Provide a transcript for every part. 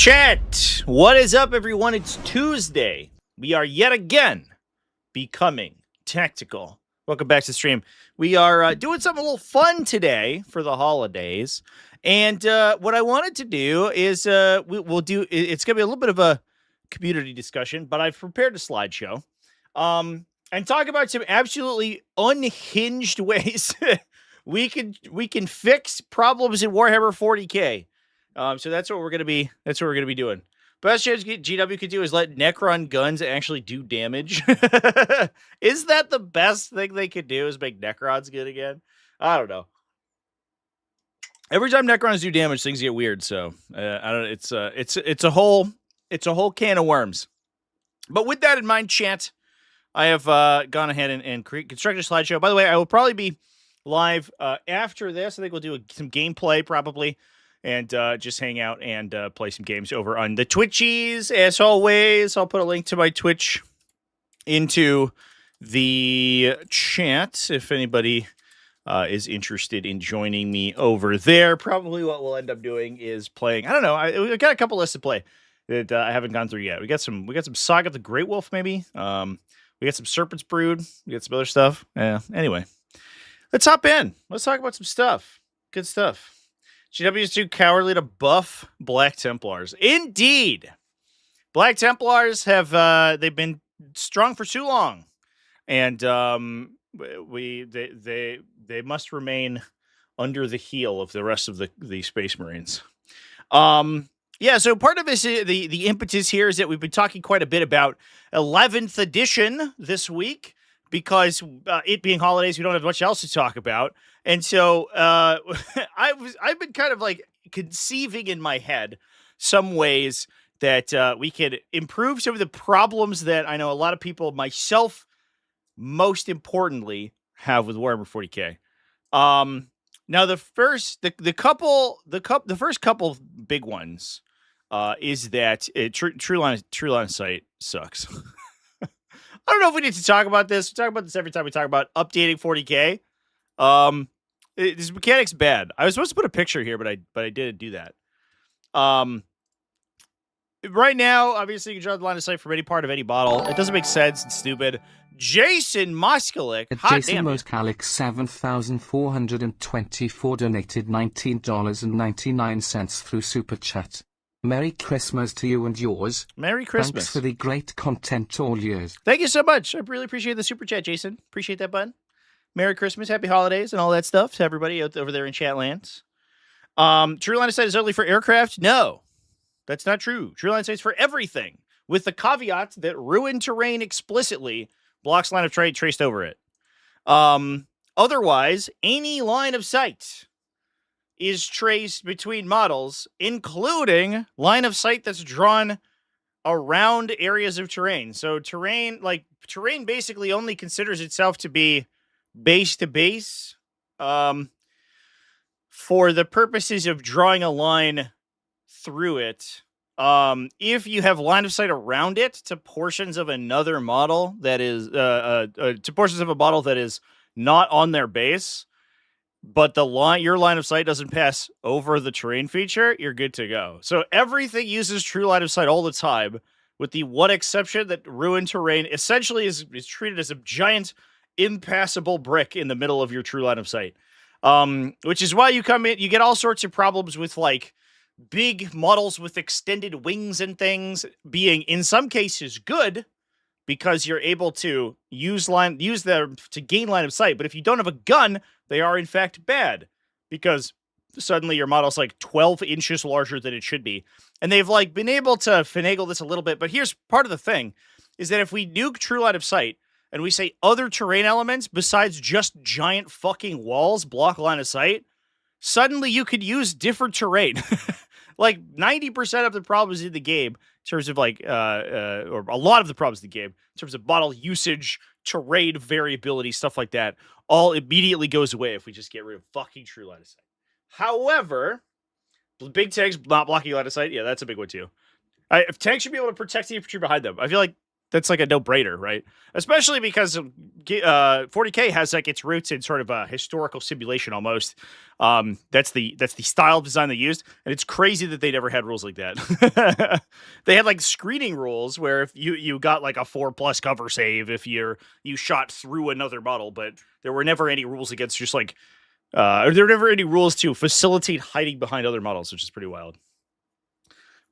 Chat, what is up, everyone? It's Tuesday. We are yet again becoming tactical. Welcome back to the stream. We are doing something a little fun today for the holidays. And what I wanted to do is we'll do, it's going to be a little bit of a community discussion, but I've prepared a slideshow and talk about some absolutely unhinged ways we can fix problems in Warhammer 40K. So that's what we're gonna be. That's what we're gonna be doing. Best chance GW could do is let Necron guns actually do damage. Is that the best thing they could do? Is make Necrons good again? I don't know. Every time Necrons do damage, things get weird. So I don't. It's a whole can of worms. But with that in mind, chat, I have gone ahead and constructed a slideshow. By the way, I will probably be live after this. I think we'll do some gameplay probably. And just hang out and play some games over on the Twitchies. As always, I'll put a link to my Twitch into the chat if anybody is interested in joining me over there. Probably what we'll end up doing is playing. I don't know. We got a couple lists to play that I haven't gone through yet. We got some Saga of the Great Wolf, maybe. We got some Serpent's Brood. We got some other stuff. Anyway, let's hop in. Let's talk about some stuff. Good stuff. GW is too cowardly to buff Black Templars. Indeed, Black Templars have they've been strong for too long, and they must remain under the heel of the rest of the Space Marines. Yeah. So part of this, the impetus here is that we've been talking quite a bit about 11th edition this week. Because it being holidays, we don't have much else to talk about. And so I've been kind of like conceiving in my head some ways that we could improve some of the problems that I know a lot of people, myself, most importantly, have with Warhammer 40K. Now the first couple big ones is that true line of sight sucks. I don't know if we need to talk about this. We talk about this every time we talk about updating 40K. This mechanic's bad. I was supposed to put a picture here, but I didn't do that. Right now, obviously, you can draw the line of sight from any part of any bottle. It doesn't make sense. It's stupid. Jason Moskalik. Jason Moskalik 7,424 donated $19.99 through Super Chat. Merry Christmas to you and yours. Merry Christmas. Thanks for the great content all years. Thank you so much. I really appreciate the super chat, Jason. Appreciate that, bud. Merry Christmas, happy holidays, and all that stuff to everybody out over there in chat lands. True line of sight is only for aircraft? No, that's not true. True line of sight is for everything, with the caveat that ruined terrain explicitly blocks line of sight traced over it. Otherwise, any line of sight is traced between models, including line of sight that's drawn around areas of terrain. So terrain basically only considers itself to be base to base for the purposes of drawing a line through it. If you have line of sight around it to portions of another model that is to portions of a model that is not on their base, but your line of sight doesn't pass over the terrain feature, you're good to go. So everything uses true line of sight all the time, with the one exception that ruined terrain essentially is treated as a giant impassable brick in the middle of your true line of sight. Which is why you get all sorts of problems with like big models with extended wings and things being in some cases good, because you're able to use them to gain line of sight. But if you don't have a gun, they are in fact bad, because suddenly your model's like 12 inches larger than it should be. And they've like been able to finagle this a little bit. But here's part of the thing, is that if we nuke true line of sight and we say other terrain elements besides just giant fucking walls block line of sight, suddenly you could use different terrain. Like 90% of the problems in the game, in terms of like, or a lot of the problems in the game, in terms of model usage, terrain variability, stuff like that, all immediately goes away if we just get rid of fucking true line of sight. However, big tanks not blocking line of sight, yeah, that's a big one too. If tanks should be able to protect the infantry behind them. I feel like that's like a no-brainer, right? Especially because 40K has like its roots in sort of a historical simulation almost. That's the style of design they used, and it's crazy that they never had rules like that. They had like screening rules where if you got like a 4+ cover save if you shot through another model, but there were never any rules against just like there were never any rules to facilitate hiding behind other models, which is pretty wild.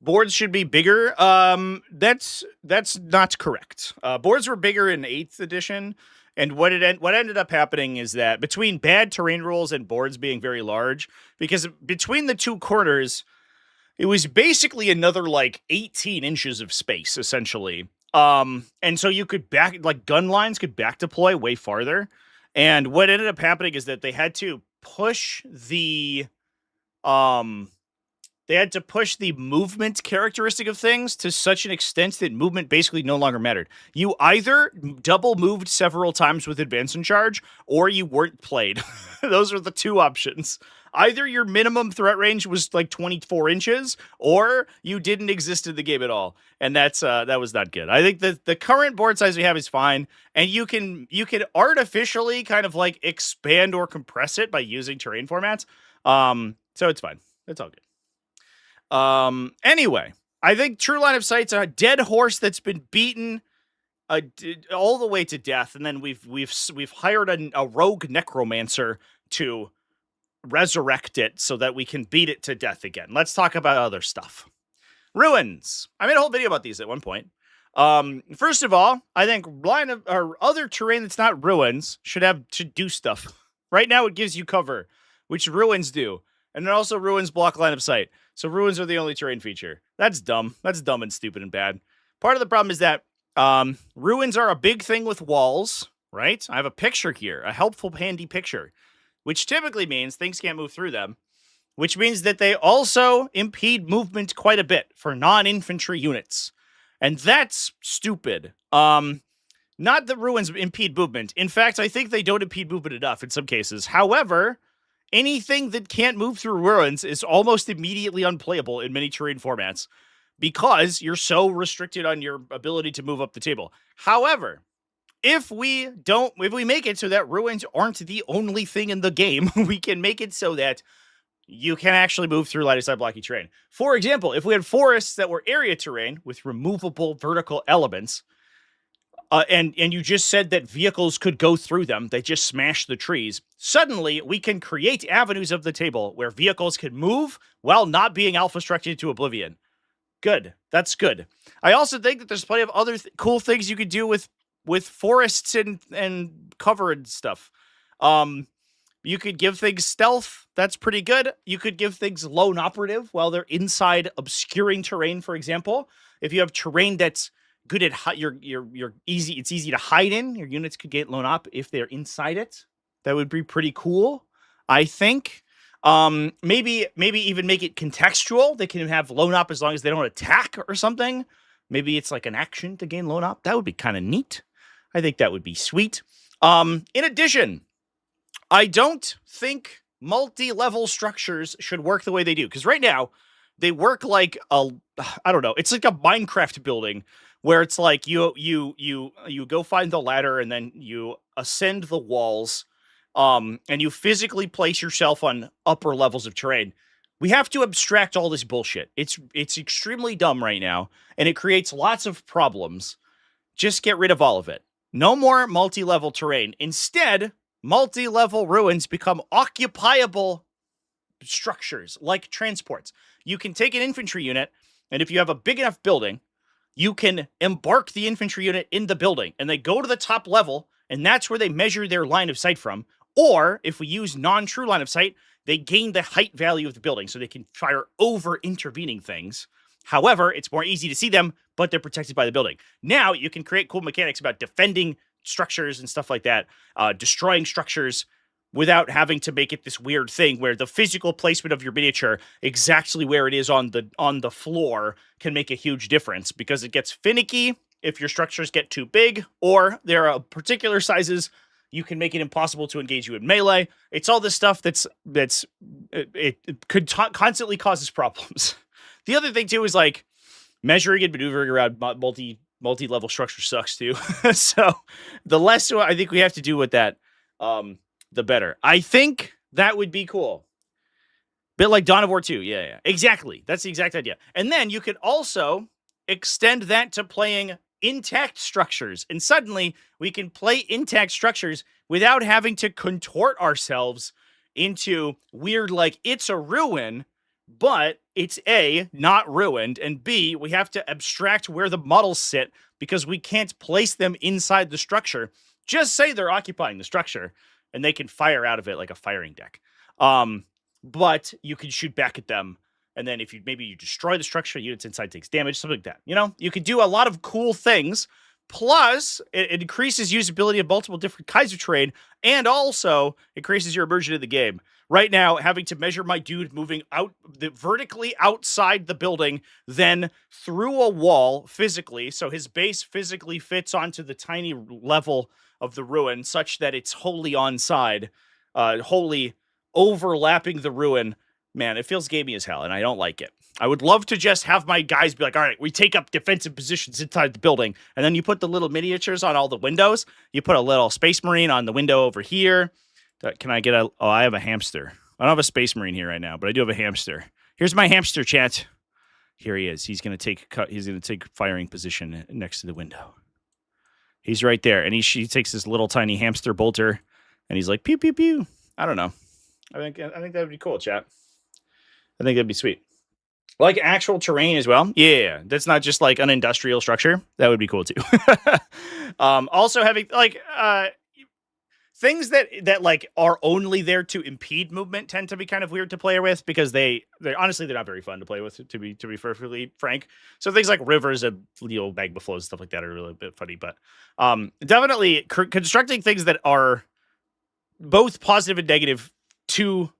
Boards should be bigger. That's not correct. Boards were bigger in 8th edition, and what ended up happening is that between bad terrain rules and boards being very large, because between the two corners, it was basically another like 18 inches of space essentially. And so you could gun lines could back deploy way farther. And what ended up happening is that they had to push the movement characteristic of things to such an extent that movement basically no longer mattered. You either double moved several times with advance and charge, or you weren't played. Those are the two options. Either your minimum threat range was like 24 inches, or you didn't exist in the game at all. And that was not good. I think that the current board size we have is fine, and you can artificially kind of like expand or compress it by using terrain formats. So it's fine. It's all good. Anyway, I think True Line of Sight's a dead horse that's been beaten all the way to death, and then we've hired a rogue necromancer to resurrect it so that we can beat it to death again. Let's talk about other stuff. Ruins. I made a whole video about these at one point. First of all, I think other terrain that's not ruins should do stuff. Right now, it gives you cover, which ruins do. And it also ruins block line of sight. So ruins are the only terrain feature. That's dumb. That's dumb and stupid and bad. Part of the problem is that ruins are a big thing with walls, right? I have a picture here, a helpful, handy picture, which typically means things can't move through them, which means that they also impede movement quite a bit for non-infantry units. And that's stupid. Not that ruins impede movement. In fact, I think they don't impede movement enough in some cases. However, anything that can't move through ruins is almost immediately unplayable in many terrain formats because you're so restricted on your ability to move up the table. However, if we make it so that ruins aren't the only thing in the game, we can make it so that you can actually move through line of sight blocky terrain. For example, if we had forests that were area terrain with removable vertical elements, and you just said that vehicles could go through them, they just smash the trees. Suddenly, we can create avenues of the table where vehicles can move while not being alpha-structured to oblivion. Good. That's good. I also think that there's plenty of other cool things you could do with forests and cover and stuff. You could give things stealth. That's pretty good. You could give things lone operative while they're inside obscuring terrain, for example. If you have terrain that's good at it's easy to hide in, your units could get lone op if they're inside it. That would be pretty cool, I think. Maybe even make it contextual. They can have lone op as long as they don't attack or something. Maybe it's like an action to gain lone op. That would be kind of neat. I think that would be sweet. In addition, I don't think multi-level structures should work the way they do, because right now they work like I don't know. It's like a Minecraft building where it's like you go find the ladder and then you ascend the walls, and you physically place yourself on upper levels of terrain. We have to abstract all this bullshit. It's extremely dumb right now, and it creates lots of problems. Just get rid of all of it. No more multi-level terrain. Instead, multi-level ruins become occupiable structures like transports. You can take an infantry unit, and if you have a big enough building, you can embark the infantry unit in the building, and they go to the top level, and that's where they measure their line of sight from. Or, if we use non-true line of sight, they gain the height value of the building, so they can fire over intervening things. However, it's more easy to see them, but they're protected by the building. Now, you can create cool mechanics about defending structures and stuff like that, destroying structures, without having to make it this weird thing where the physical placement of your miniature, exactly where it is on the floor, can make a huge difference, because it gets finicky if your structures get too big, or there are particular sizes you can make it impossible to engage you in melee. It's all this stuff it could constantly causes problems. The other thing too is like measuring and maneuvering around multi-level structure sucks too. So the less I think we have to do with that, the better. I think that would be cool. Bit like Dawn of War 2. Yeah. Exactly. That's the exact idea. And then you could also extend that to playing intact structures. And suddenly we can play intact structures without having to contort ourselves into weird, like, it's a ruin, but it's A, not ruined, and B, we have to abstract where the models sit because we can't place them inside the structure. Just say they're occupying the structure and they can fire out of it like a firing deck. But you can shoot back at them. And then if you destroy the structure, units inside takes damage, something like that. You know, you could do a lot of cool things. Plus, it increases usability of multiple different kinds of terrain, and also increases your immersion in the game. Right now, having to measure my dude moving vertically outside the building, then through a wall physically, so his base physically fits onto the tiny level of the ruin, such that it's wholly onside, wholly overlapping the ruin. Man, it feels gamey as hell, and I don't like it. I would love to just have my guys be like, all right, we take up defensive positions inside the building, and then you put the little miniatures on all the windows. You put a little Space Marine on the window over here. Can I get I have a hamster. I don't have a Space Marine here right now, but I do have a hamster. Here's my hamster, chat. Here he is. He's going to take firing position next to the window. He's right there, and he takes this little tiny hamster bolter, and he's like, pew, pew, pew. I don't know. I think that would be cool, chat. I think that'd be sweet. Like actual terrain as well. Yeah, that's not just like an industrial structure. That would be cool too. Also having like things that like are only there to impede movement tend to be kind of weird to play with because they honestly they're not very fun to play with, to be perfectly frank. So things like rivers and magma flows, stuff like that are really a bit funny. But definitely constructing things that are both positive and negative to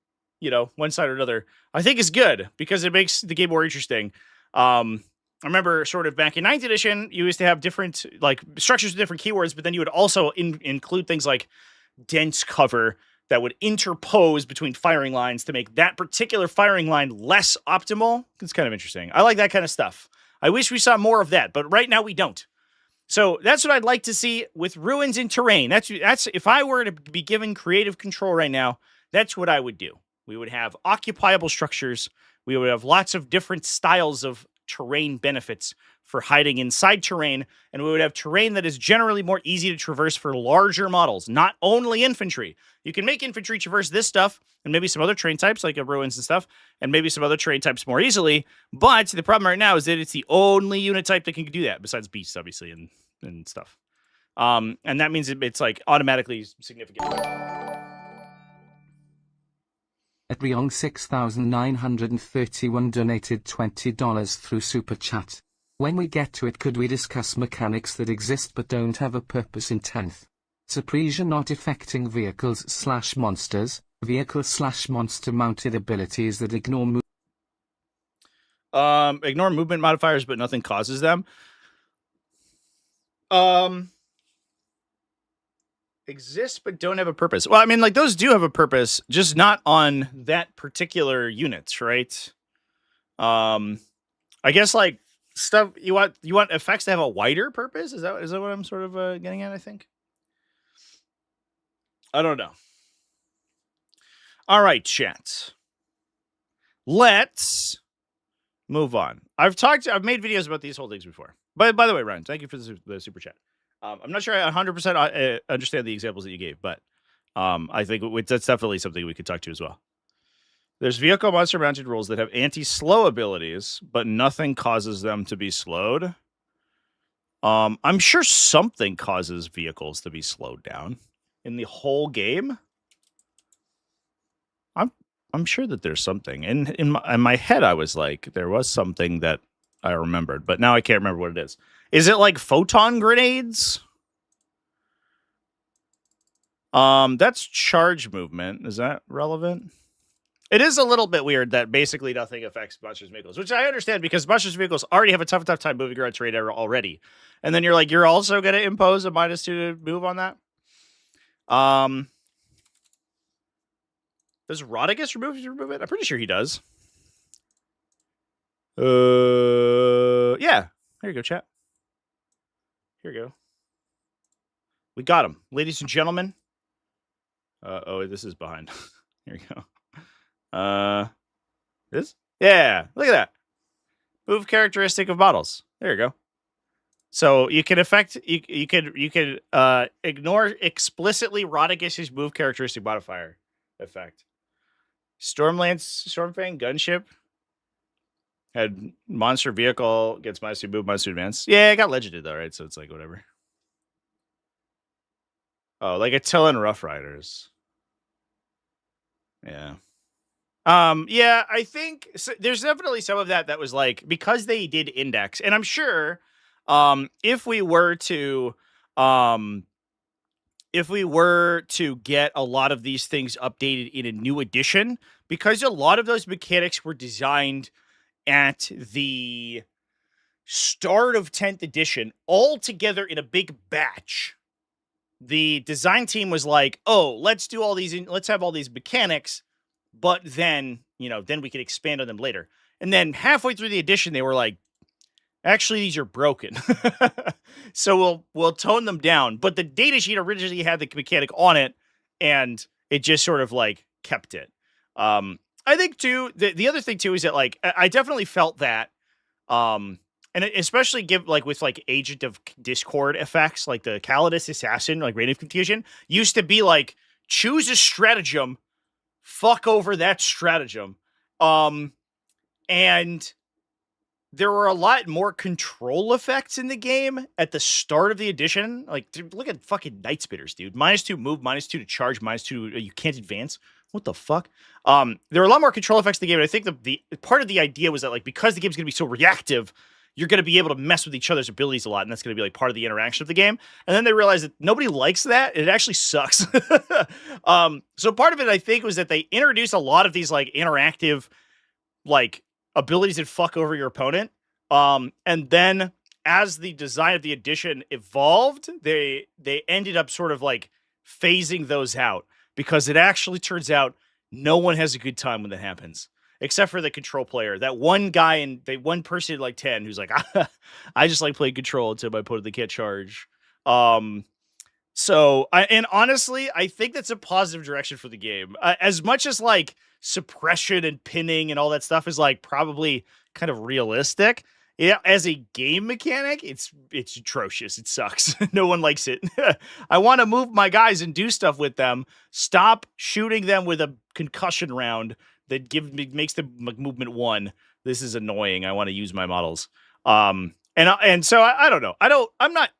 one side or another, I think is good because it makes the game more interesting. I remember sort of back in 9th edition, you used to have different like structures with different keywords, but then you would also include things like dense cover that would interpose between firing lines to make that particular firing line less optimal. It's kind of interesting. I like that kind of stuff. I wish we saw more of that, but right now we don't. So that's what I'd like to see with ruins in terrain. That's if I were to be given creative control right now, that's what I would do. We would have occupiable structures. We would have lots of different styles of terrain benefits for hiding inside terrain. And we would have terrain that is generally more easy to traverse for larger models, not only infantry. You can make infantry traverse this stuff and maybe some other terrain types like ruins and stuff, and maybe some other terrain types more easily. But the problem right now is that it's the only unit type that can do that, besides beasts, obviously, and stuff. And that means it's like automatically significant. Adriong 6931 donated $20 through Super Chat. When we get to it, could we discuss mechanics that exist but don't have a purpose in 10th? Suppression not affecting vehicles/monsters, vehicle/monster mounted abilities that ignore ignore movement modifiers, but nothing causes them. Exist but don't have a purpose. Well, I mean, like those do have a purpose, just not on that particular units, right? I guess like stuff you want effects to have a wider purpose. Is that what I'm sort of getting at? I think. I don't know. All right, chat. Let's move on. I've made videos about these whole things before. By the way, Ryan, thank you for the super chat. I'm not sure I 100% understand the examples that you gave, but I think that's definitely something we could talk to as well. There's vehicle monster mounted rules that have anti-slow abilities, but nothing causes them to be slowed. I'm sure something causes vehicles to be slowed down in the whole game. I'm sure that there's something. In my head, I was like, there was something that I remembered, but now I can't remember what it is. Is it like photon grenades? That's charge movement. Is that relevant? It is a little bit weird that basically nothing affects monsters' vehicles, which I understand because monsters' vehicles already have a tough time moving around terrain already. And then you're also going to impose a -2 to move on that? Does Rodriguez remove it? I'm pretty sure he does. Yeah. There you go, chat. Here we go. We got him, ladies and gentlemen. Oh, this is behind. Here we go. This? Yeah, look at that. Move characteristic of models. There you go. So you can ignore explicitly Rodagish's move characteristic modifier effect. Stormfang gunship had monster vehicle gets -2 move, -2 advance. Yeah, it got legended though, right? So it's like whatever. Oh, like Attila and Rough Riders. Yeah. Yeah, I think there's definitely some of that was like, because they did index, and I'm sure if we were to get a lot of these things updated in a new edition, because a lot of those mechanics were designed at the start of 10th edition all together in a big batch. The design team was like, oh, let's have all these mechanics, but then, then we can expand on them later. And then halfway through the edition, they were like, actually, these are broken. So we'll tone them down. But the datasheet originally had the mechanic on it, and it just sort of like kept it. I think too, the other thing too is that like I definitely felt that, and especially with like Agent of Discord effects, like the Calidus Assassin, like Reign of Confusion, used to be like, choose a stratagem, fuck over that stratagem. And there were a lot more control effects in the game at the start of the edition. Like, dude, look at fucking Night Spitters, dude. -2 move, -2 to charge, -2 you can't advance. What the fuck? There were a lot more control effects in the game, and I think the part of the idea was that, like, because the game's gonna be so reactive, you're going to be able to mess with each other's abilities a lot, and that's going to be like part of the interaction of the game. And then they realized that nobody likes that, and it actually sucks. So part of it, I think, was that they introduced a lot of these like interactive like abilities that fuck over your opponent. And then as the design of the edition evolved, they ended up sort of like phasing those out, because it actually turns out no one has a good time when that happens. Except for the control player, that one guy and the one person in like 10 who's like, I just like playing control until my opponent can't charge. And honestly, I think that's a positive direction for the game. As much as like suppression and pinning and all that stuff is like probably kind of realistic. Yeah, as a game mechanic, it's atrocious. It sucks. No one likes it. I want to move my guys and do stuff with them. Stop shooting them with a concussion round that makes the movement 1. This is annoying. I want to use my models. And so I don't know. I'm not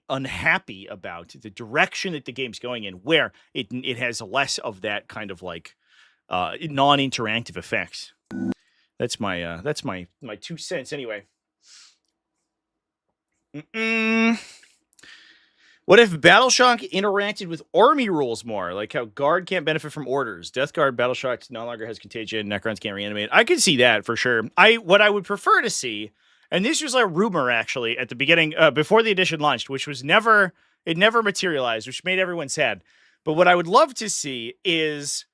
unhappy about the direction that the game's going in, where it has less of that kind of like non-interactive effects. That's my 2 cents anyway. What if Battleshock interacted with army rules more? Like how Guard can't benefit from orders. Death Guard Battleshock no longer has contagion. Necrons can't reanimate. I could see that for sure. What I would prefer to see, and this was a rumor actually at the beginning, before the edition launched, which was never materialized, which made everyone sad. But what I would love to see is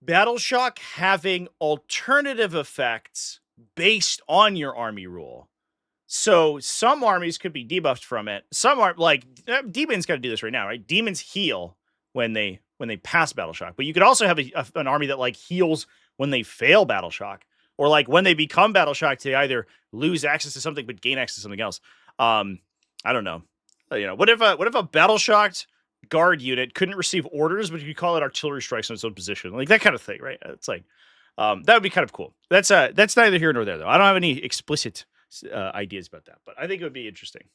Battleshock having alternative effects based on your army rule. So some armies could be debuffed from it. Some are like demons got to do this right now, right? Demons heal when they pass Battleshock, but you could also have an army that like heals when they fail Battleshock, or like when they become Battleshock, they either lose access to something but gain access to something else. I don't know. What if a Battleshocked guard unit couldn't receive orders, but you could call it artillery strikes on its own position, like that kind of thing, right? It's like that would be kind of cool. That's neither here nor there, though. I don't have any explicit ideas about that, but I think it would be interesting.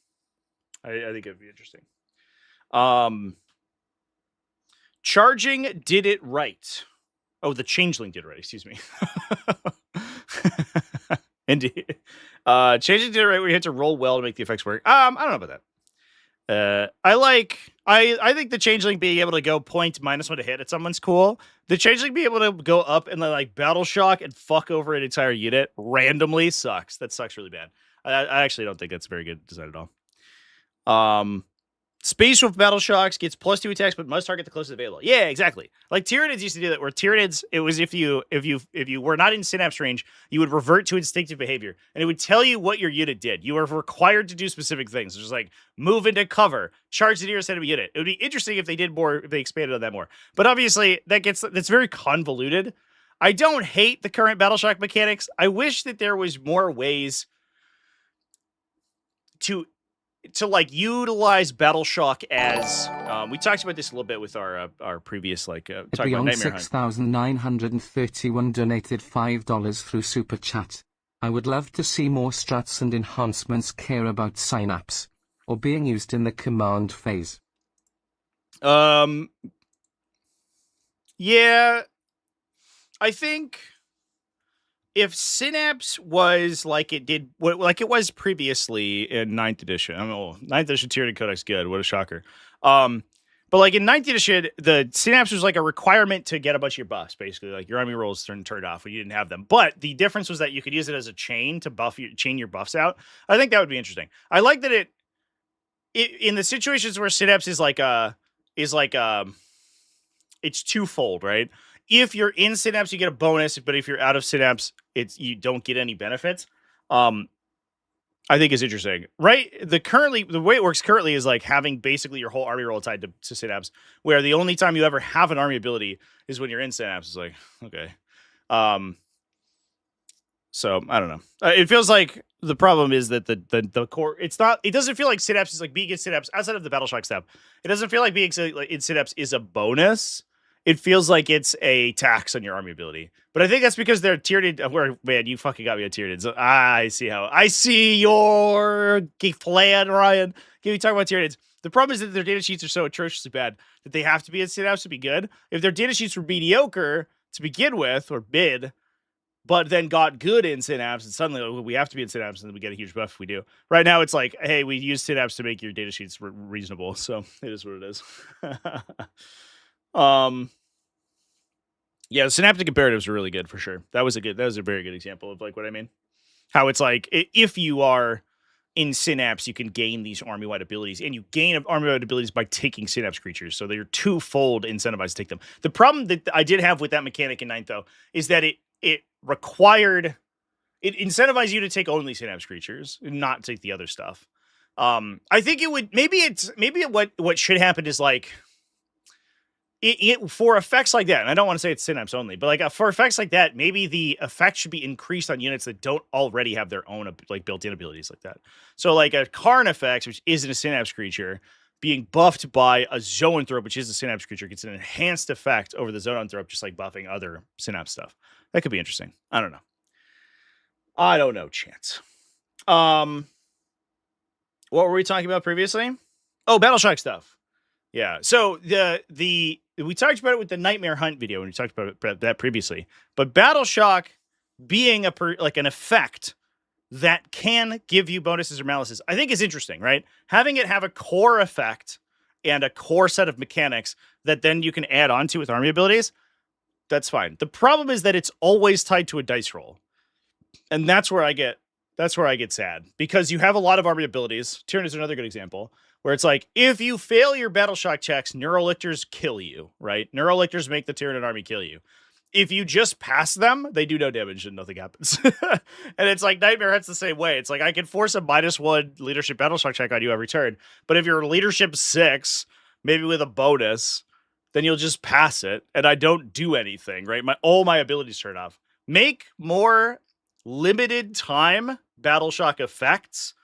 I think it would be interesting. Charging did it right. Oh, the Changeling did it right. Excuse me. Indeed. Changeling did it right. We had to roll well to make the effects work. I don't know about that. I think the Changeling being able to go point -1 to hit at someone's cool. The Changeling being able to go up and then like battle shock and fuck over an entire unit randomly sucks. That sucks really bad. I actually don't think that's a very good design at all. Space Wolf Battle Shocks gets +2 attacks, but must target the closest available. Yeah, exactly. Like Tyranids used to do that, where Tyranids, it was if you were not in Synapse range, you would revert to instinctive behavior, and it would tell you what your unit did. You were required to do specific things, just like move into cover, charge the nearest enemy unit. It would be interesting if they did more, if they expanded on that more. But obviously, that's very convoluted. I don't hate the current Battle Shock mechanics. I wish that there was more ways to like utilize Battle Shock as we talked about this a little bit with our previous talking about Beyond Nightmare Hunt. 6,931 donated $5 through Super Chat. I would love to see more struts and enhancements care about synapse, or being used in the command phase. Yeah, I think if Synapse was like it was previously in 9th edition, 9th edition Tyranid Codex, good. What a shocker. But like in 9th edition, the Synapse was like a requirement to get a bunch of your buffs, basically. Like your army rolls turned off when you didn't have them. But the difference was that you could use it as a chain to chain your buffs out. I think that would be interesting. I like that it in the situations where Synapse is it's twofold, right? If you're in Synapse, you get a bonus, but if you're out of Synapse, you don't get any benefits. I think is interesting, right? The way it works currently is like having basically your whole army roll tied to Synapse, where the only time you ever have an army ability is when you're in Synapse. It's like, okay. So I don't know. It feels like the problem is that the core. It doesn't feel like Synapse is like being in Synapse outside of the Battle Shock stuff. It doesn't feel like being in Synapse is a bonus. It feels like it's a tax on your army ability. But I think that's because they're Tyranid. Man, you fucking got me at Tyranids. I see your plan, Ryan. Can we talk about Tyranids? The problem is that their data sheets are so atrociously bad that they have to be in Synapse to be good. If their data sheets were mediocre to begin with, or mid, but then got good in Synapse, and suddenly we have to be in Synapse, and then we get a huge buff if we do. Right now, it's like, hey, we use Synapse to make your data sheets reasonable, so it is what it is. Yeah, the synaptic imperatives are really good for sure. That was a very good example of like what I mean. How it's like if you are in Synapse, you can gain these army-wide abilities, and you gain army-wide abilities by taking Synapse creatures, so they're twofold incentivized to take them. The problem that I did have with that mechanic in 9th, though, is that it incentivized you to take only Synapse creatures and not take the other stuff. I think it would what should happen is like for effects like that, and I don't want to say it's Synapse only, but like for effects like that, maybe the effect should be increased on units that don't already have their own like built-in abilities like that. So like a Karn effect, which isn't a Synapse creature, being buffed by a Zoanthrope, which is a Synapse creature, gets an enhanced effect over the Zoanthrope, just like buffing other Synapse stuff. That could be interesting. I don't know, Chance. What were we talking about previously? Oh, Battle Shock stuff. Yeah. So we talked about it with the Nightmare Hunt video when we talked about that previously. But Battle Shock being an effect that can give you bonuses or malices, I think is interesting, right? Having it have a core effect and a core set of mechanics that then you can add on to with army abilities, that's fine. The problem is that it's always tied to a dice roll. And that's where I get sad, because you have a lot of army abilities. Tyranid is another good example, where it's like, if you fail your Battle Shock checks, Neurolictors kill you, right? Neurolictors make the Tyranid army kill you. If you just pass them, they do no damage and nothing happens. And it's like Nightmare Hunt's the same way. It's like, I can force a -1 leadership Battle Shock check on you every turn, but if you're leadership 6, maybe with a bonus, then you'll just pass it, and I don't do anything, right? All my abilities turn off. Make more limited time Battle Shock effects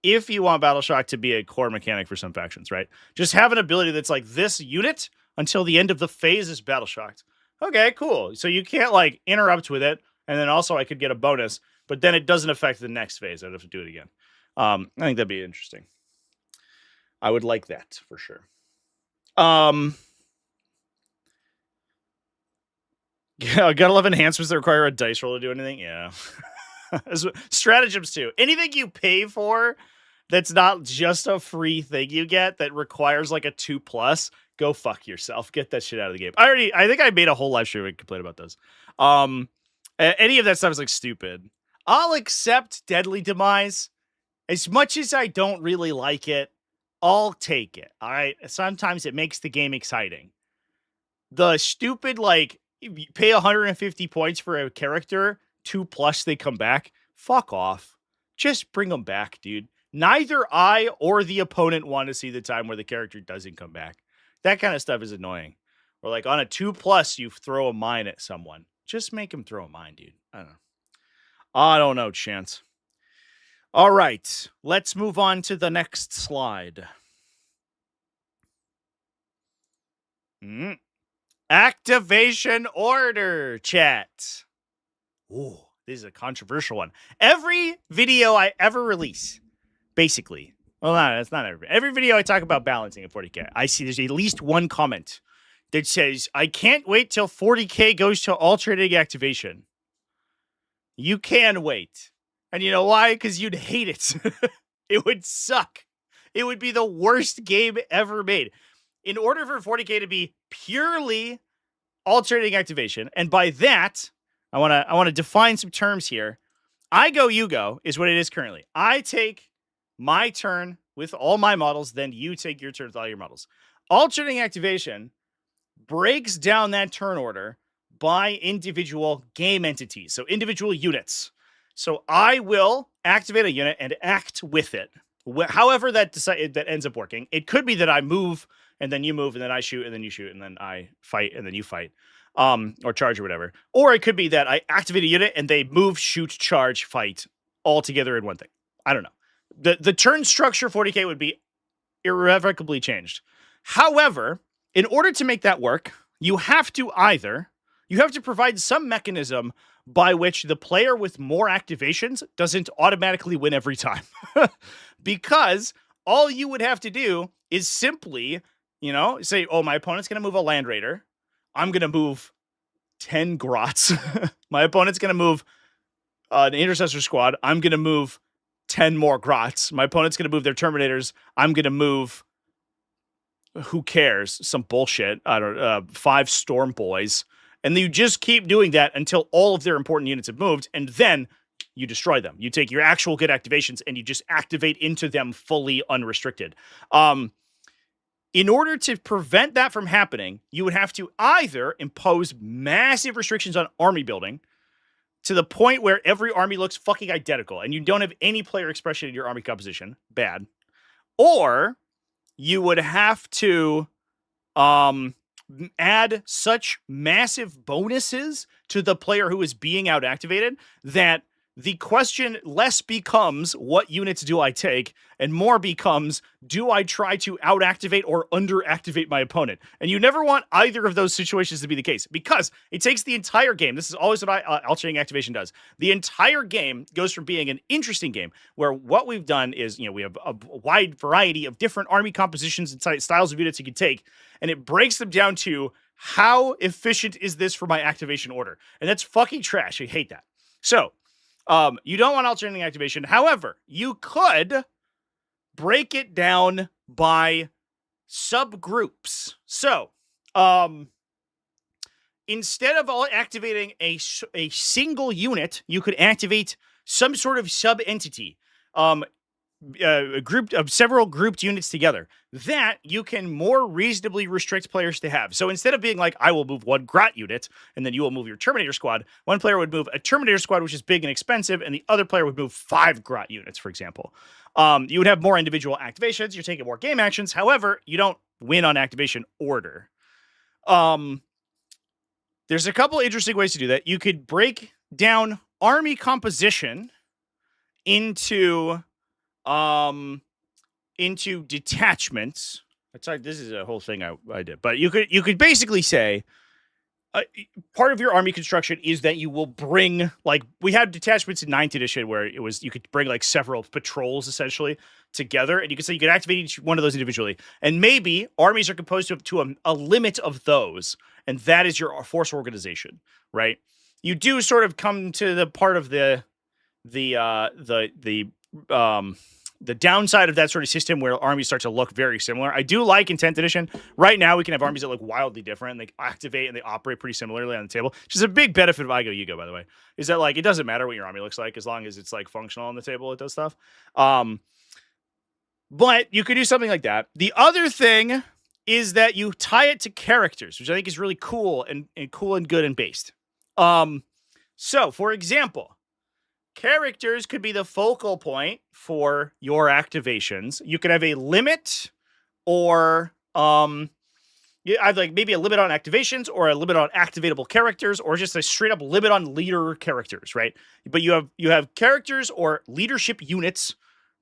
if you want Battle Shock to be a core mechanic for some factions, right? Just have an ability that's like, this unit until the end of the phase is Battle Shocked. Okay, cool. So you can't like interrupt with it, and then also I could get a bonus, but then it doesn't affect the next phase. I'd have to do it again. I think that'd be interesting. I would like that for sure. Yeah, gotta love enhancements that require a dice roll to do anything. Yeah. Stratagems too. Anything you pay for that's not just a free thing you get that requires like a 2+, go fuck yourself. Get that shit out of the game. I think I made a whole live stream and complain about those. Any of that stuff is like stupid. I'll accept Deadly Demise as much as I don't really like it. I'll take it. All right. Sometimes it makes the game exciting. The stupid, like, if you pay 150 points for a character, 2+ they come back. Fuck off. Just bring them back, dude. Neither I or the opponent want to see the time where the character doesn't come back. That kind of stuff is annoying. Or like on a 2+, you throw a mine at someone. Just make him throw a mine, dude. I don't know, Chance. All right, let's move on to the next slide. Activation order, chat. Ooh, this is a controversial one. Every video I ever release, basically, well, no, that's not every video I talk about balancing at 40K, I see there's at least one comment that says, I can't wait till 40K goes to alternating activation. You can wait. And you know why? Because you'd hate it. It would suck. It would be the worst game ever made. In order for 40K to be purely alternating activation, and by that, I want to define some terms here. I go, you go is what it is currently. I take my turn with all my models, then you take your turn with all your models. Alternating activation breaks down that turn order by individual game entities, so individual units. So I will activate a unit and act with it. However that ends up working. It could be that I move and then you move and then I shoot and then you shoot and then I fight and then you fight, or charge or whatever. Or it could be that I activate a unit and they move, shoot, charge, fight all together in one thing. I don't know. The turn structure 40K would be irrevocably changed. However, in order to make that work, you have to provide some mechanism by which the player with more activations doesn't automatically win every time. Because all you would have to do is simply, say, oh, my opponent's going to move a Land Raider. I'm going to move 10 Grots. My opponent's going to move an Intercessor Squad. I'm going to move 10 more Grots. My opponent's going to move their Terminators. I'm going to move, who cares? Some bullshit. I don't know, 5 Storm Boys. And you just keep doing that until all of their important units have moved, and then you destroy them. You take your actual good activations and you just activate into them fully unrestricted. In order to prevent that from happening, you would have to either impose massive restrictions on army building to the point where every army looks fucking identical and you don't have any player expression in your army composition. Bad. Or you would have to add such massive bonuses to the player who is being out activated that the question less becomes what units do I take and more becomes, do I try to out activate or under activate my opponent? And you never want either of those situations to be the case, because it takes the entire game. This is always what alternating activation does. The entire game goes from being an interesting game where what we've done is, we have a wide variety of different army compositions and styles of units you can take, and it breaks them down to how efficient is this for my activation order? And that's fucking trash. I hate that. So, you don't want alternating activation. However, you could break it down by subgroups. So, instead of activating a single unit, you could activate some sort of sub-entity. A group of several grouped units together that you can more reasonably restrict players to have. So instead of being like, I will move 1 Grot unit, and then you will move your Terminator squad, one player would move a Terminator squad, which is big and expensive, and the other player would move 5 Grot units, for example. You would have more individual activations, you're taking more game actions, however, you don't win on activation order. There's a couple interesting ways to do that. You could break down army composition into detachments. This is a whole thing I did, but you could basically say part of your army construction is that you will bring, like, we had detachments in 9th edition where it was, you could bring like several patrols essentially together, and you could say you could activate each one of those individually, and maybe armies are composed to a limit of those, and that is your force organization, right? You do sort of come to the part of the downside of that sort of system where armies start to look very similar. I do like in 10th edition. Right now, we can have armies that look wildly different, and they activate and they operate pretty similarly on the table, which is a big benefit of I Go, You Go, by the way, is that, like, it doesn't matter what your army looks like as long as it's, like, functional on the table, it does stuff. But you could do something like that. The other thing is that you tie it to characters, which I think is really cool and cool and good and based. So, for example, characters could be the focal point for your activations. You could have a limit or either like maybe a limit on activations or a limit on activatable characters or just a straight up limit on leader characters, right? But you have characters or leadership units,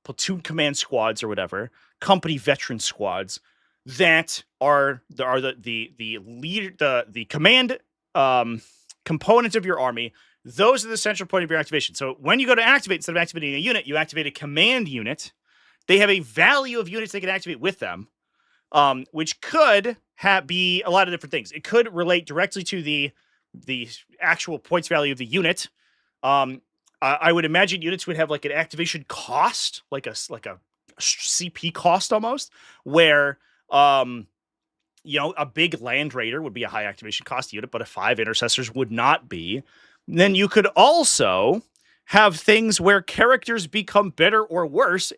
platoon command squads or whatever, company veteran squads that are the leader the command components of your army. Those are the central point of your activation. So when you go to activate, instead of activating a unit, you activate a command unit. They have a value of units they can activate with them, which could be a lot of different things. It could relate directly to the actual points value of the unit. I would imagine units would have like an activation cost, like a CP cost almost, where a big land raider would be a high activation cost unit, but a 5 intercessors would not be. Then you could also have things where characters become better or worse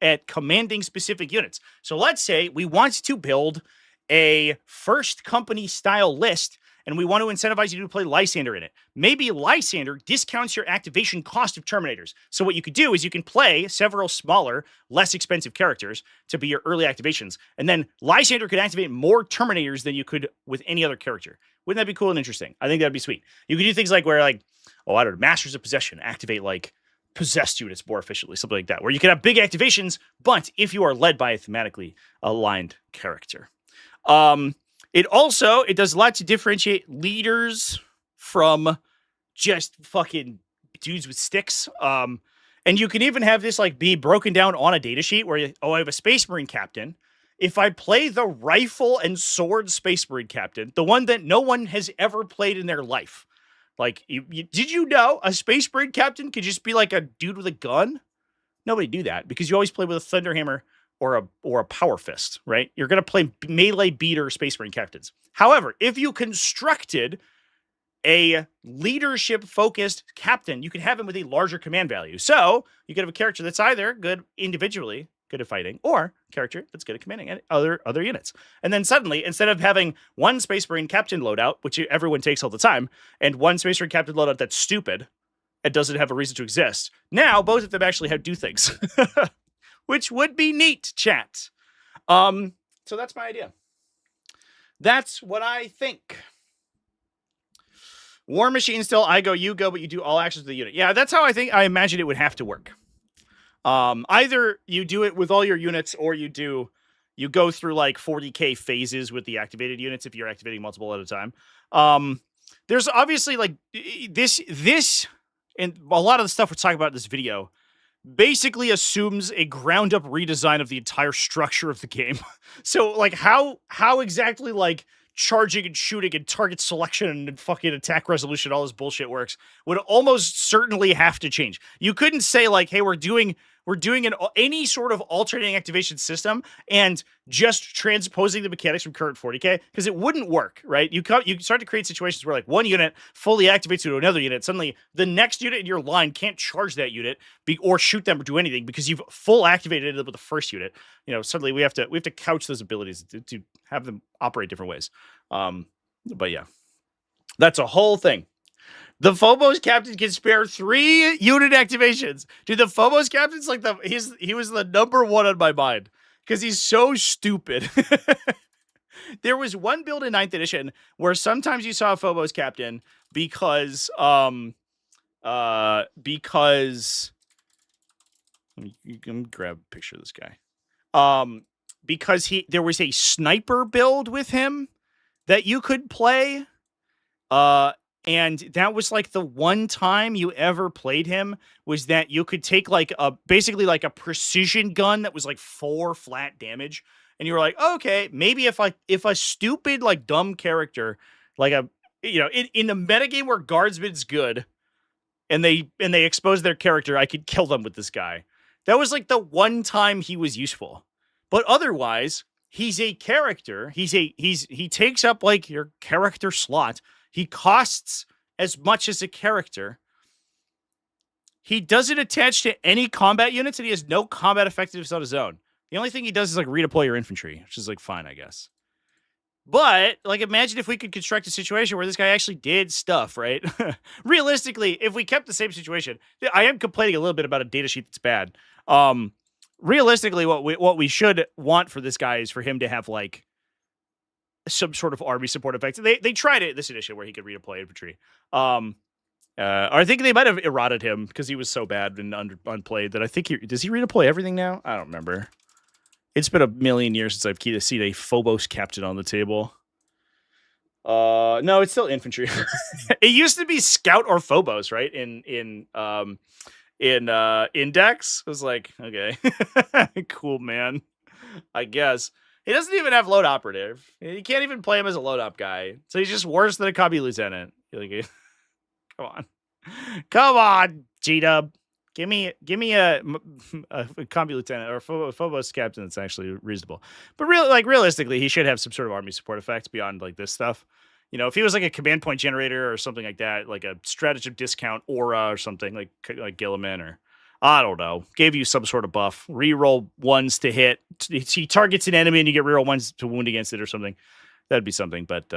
at commanding specific units. So let's say we want to build a first company style list and we want to incentivize you to play Lysander in it. Maybe Lysander discounts your activation cost of Terminators. So what you could do is you can play several smaller, less expensive characters to be your early activations. And then Lysander could activate more Terminators than you could with any other character. Wouldn't that be cool and interesting? I think that'd be sweet. You could do things like where I don't know, Masters of Possession, activate like possessed units more efficiently, something like that, where you can have big activations, but if you are led by a thematically aligned character. It does a lot to differentiate leaders from just fucking dudes with sticks. And you can even have this like be broken down on a data sheet where I have a Space Marine captain. If I play the rifle and sword Space Marine captain, the one that no one has ever played in their life, like, did you know a Space Marine captain could just be like a dude with a gun? Nobody do that because you always play with a Thunderhammer or a Power Fist, right? You're going to play melee beater Space Marine captains. However, if you constructed a leadership-focused captain, you could have him with a larger command value. So you could have a character that's either good individually, good at fighting, or a character that's good at commanding other units. And then suddenly, instead of having one Space Marine captain loadout, which everyone takes all the time, and one Space Marine captain loadout that's stupid and doesn't have a reason to exist, now both of them actually do things, which would be neat, chat. So that's my idea. That's what I think. War Machine still, I go, you go, but you do all actions of the unit. Yeah, that's how I imagine it would have to work. Either you do it with all your units or you go through like 40k phases with the activated units if you're activating multiple at a time. There's obviously like this and a lot of the stuff we're talking about in this video basically assumes a ground up redesign of the entire structure of the game. So like how exactly like charging and shooting and target selection and fucking attack resolution, all this bullshit works, would almost certainly have to change. You couldn't say like, hey, we're doing any sort of alternating activation system and just transposing the mechanics from current 40k, because it wouldn't work, right? You start to create situations where like one unit fully activates to another unit. Suddenly the next unit in your line can't charge that unit or shoot them or do anything because you've full activated it with the first unit. Suddenly we have to couch those abilities to have them operate different ways. But yeah, that's a whole thing. The Phobos captain can spare 3 unit activations. Dude, the Phobos captain's like he was the number one on my mind because he's so stupid. There was one build in 9th edition where sometimes you saw a Phobos captain because you can grab a picture of this guy. Because there was a sniper build with him that you could play. And that was like the one time you ever played him, was that you could take like basically like a precision gun that was like 4 flat damage. And you were like, okay, maybe if a stupid, like dumb character, like in the metagame where guardsman's good and they expose their character, I could kill them with this guy. That was like the one time he was useful. But otherwise, he's a character. He takes up like your character slot. He costs as much as a character. He doesn't attach to any combat units, and he has no combat effectiveness on his own. The only thing he does is like redeploy your infantry, which is like fine, I guess. But like, imagine if we could construct a situation where this guy actually did stuff, right? Realistically, if we kept the same situation, I am complaining a little bit about a data sheet that's bad. Realistically, what we should want for this guy is for him to have like some sort of army support effect. They tried it this edition where he could redeploy infantry. I think they might have eroded him because he was so bad and unplayed that I think does he redeploy everything now? I don't remember. It's been a million years since I've seen a Phobos captain on the table. No, it's still infantry. It used to be scout or Phobos, right? In Index. I was like, okay, cool, man. I guess he doesn't even have load operative. You can't even play him as a load op guy. So he's just worse than a combi lieutenant. Like, come on, G-Dub. Give me a combi lieutenant or Phobos captain that's actually reasonable. But realistically, he should have some sort of army support effects beyond like this stuff. You know, if he was like a command point generator or something like that, like a stratagem discount aura or something like Gilliman, or I don't know, gave you some sort of buff. Reroll ones to hit. He targets an enemy and you get reroll ones to wound against it or something. That'd be something. But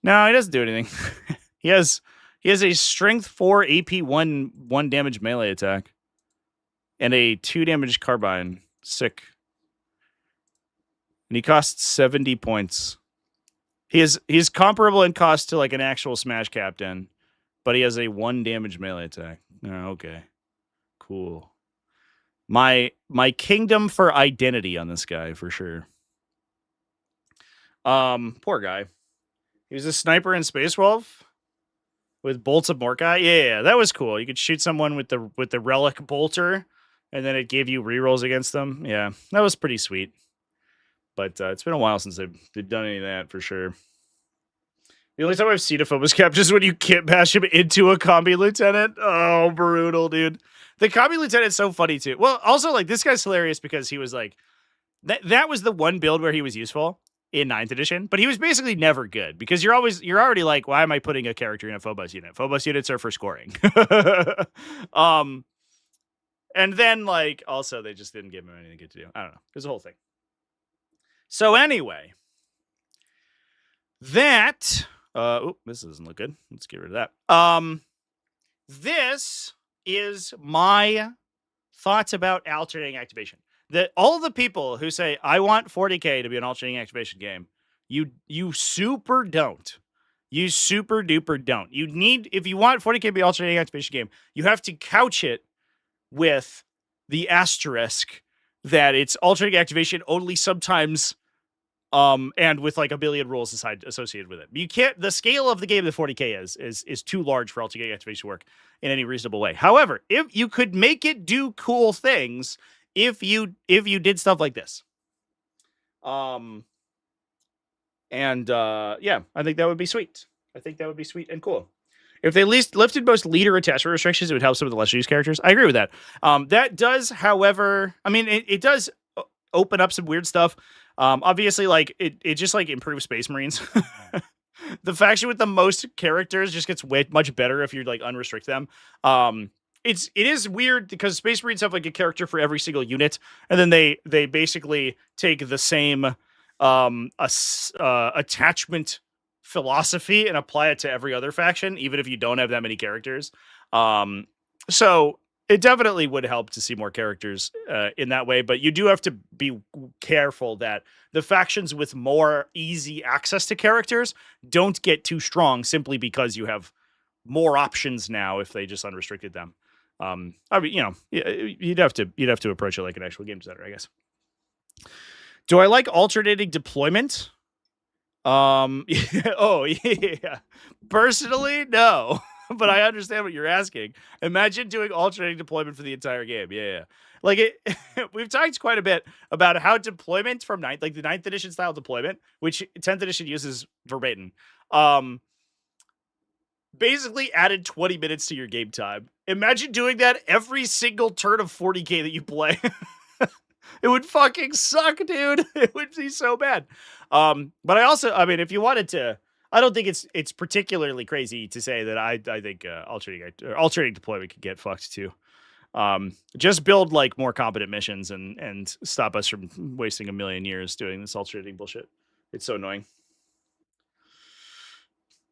no, he doesn't do anything. He has a strength 4 AP 1 damage melee attack. And a 2 damage carbine. Sick. And he costs 70 points. He's comparable in cost to like an actual Smash Captain, but he has a 1 damage melee attack. Oh, okay. Cool. My kingdom for identity on this guy for sure. Poor guy. He was a sniper in Space Wolf with bolts of Morkai. Yeah, that was cool. You could shoot someone with the relic bolter, and then it gave you rerolls against them. Yeah, that was pretty sweet. But it's been a while since they've done any of that for sure. The only time I've seen a Phobos Cap is when you kit bash him into a combi lieutenant. Oh, brutal, dude. The combi lieutenant's so funny too. Well, also like this guy's hilarious because he was like that was the one build where he was useful in 9th edition, but he was basically never good because you're already like, why am I putting a character in a Phobos unit? Phobos units are for scoring. And then like also they just didn't give him anything good to do. I don't know. There's a whole thing. So anyway, that this doesn't look good. Let's get rid of that. This is my thoughts about alternating activation. That all the people who say I want 40k to be an alternating activation game, you super don't. You super duper don't. You need, if you want 40k to be an alternating activation game, you have to couch it with the asterisk that it's alternating activation only sometimes, and with like a billion rules associated with it. You can't. The scale of the game that 40k is too large for alternating activation to work in any reasonable way. However, if you could make it do cool things, if you did stuff like this, yeah, I think that would be sweet. I think that would be sweet and cool. If they at least lifted most leader attachment restrictions, it would help some of the lesser used characters. I agree with that. That does, however, I mean, it does open up some weird stuff. Obviously, like it just like improves Space Marines. The faction with the most characters just gets way much better if you like unrestrict them. It is weird because Space Marines have like a character for every single unit, and then they basically take the same attachment philosophy and apply it to every other faction, even if you don't have that many characters. So it definitely would help to see more characters in that way, but you do have to be careful that the factions with more easy access to characters don't get too strong simply because you have more options now if they just unrestricted them. I mean, you know, you'd have to approach it like an actual game designer, I guess. Do I like alternating deployment? Oh yeah. Personally, no. But I understand what you're asking. Imagine doing alternating deployment for the entire game. Yeah. Like we've talked quite a bit about how deployment from the 9th edition style deployment, which 10th edition uses verbatim, basically added 20 minutes to your game time. Imagine doing that every single turn of 40k that you play. It would fucking suck, dude. It would be so bad. But I mean, if you wanted to, I don't think it's particularly crazy to say that I think alternating deployment could get fucked too. Just build like more competent missions and stop us from wasting a million years doing this alternating bullshit. It's so annoying.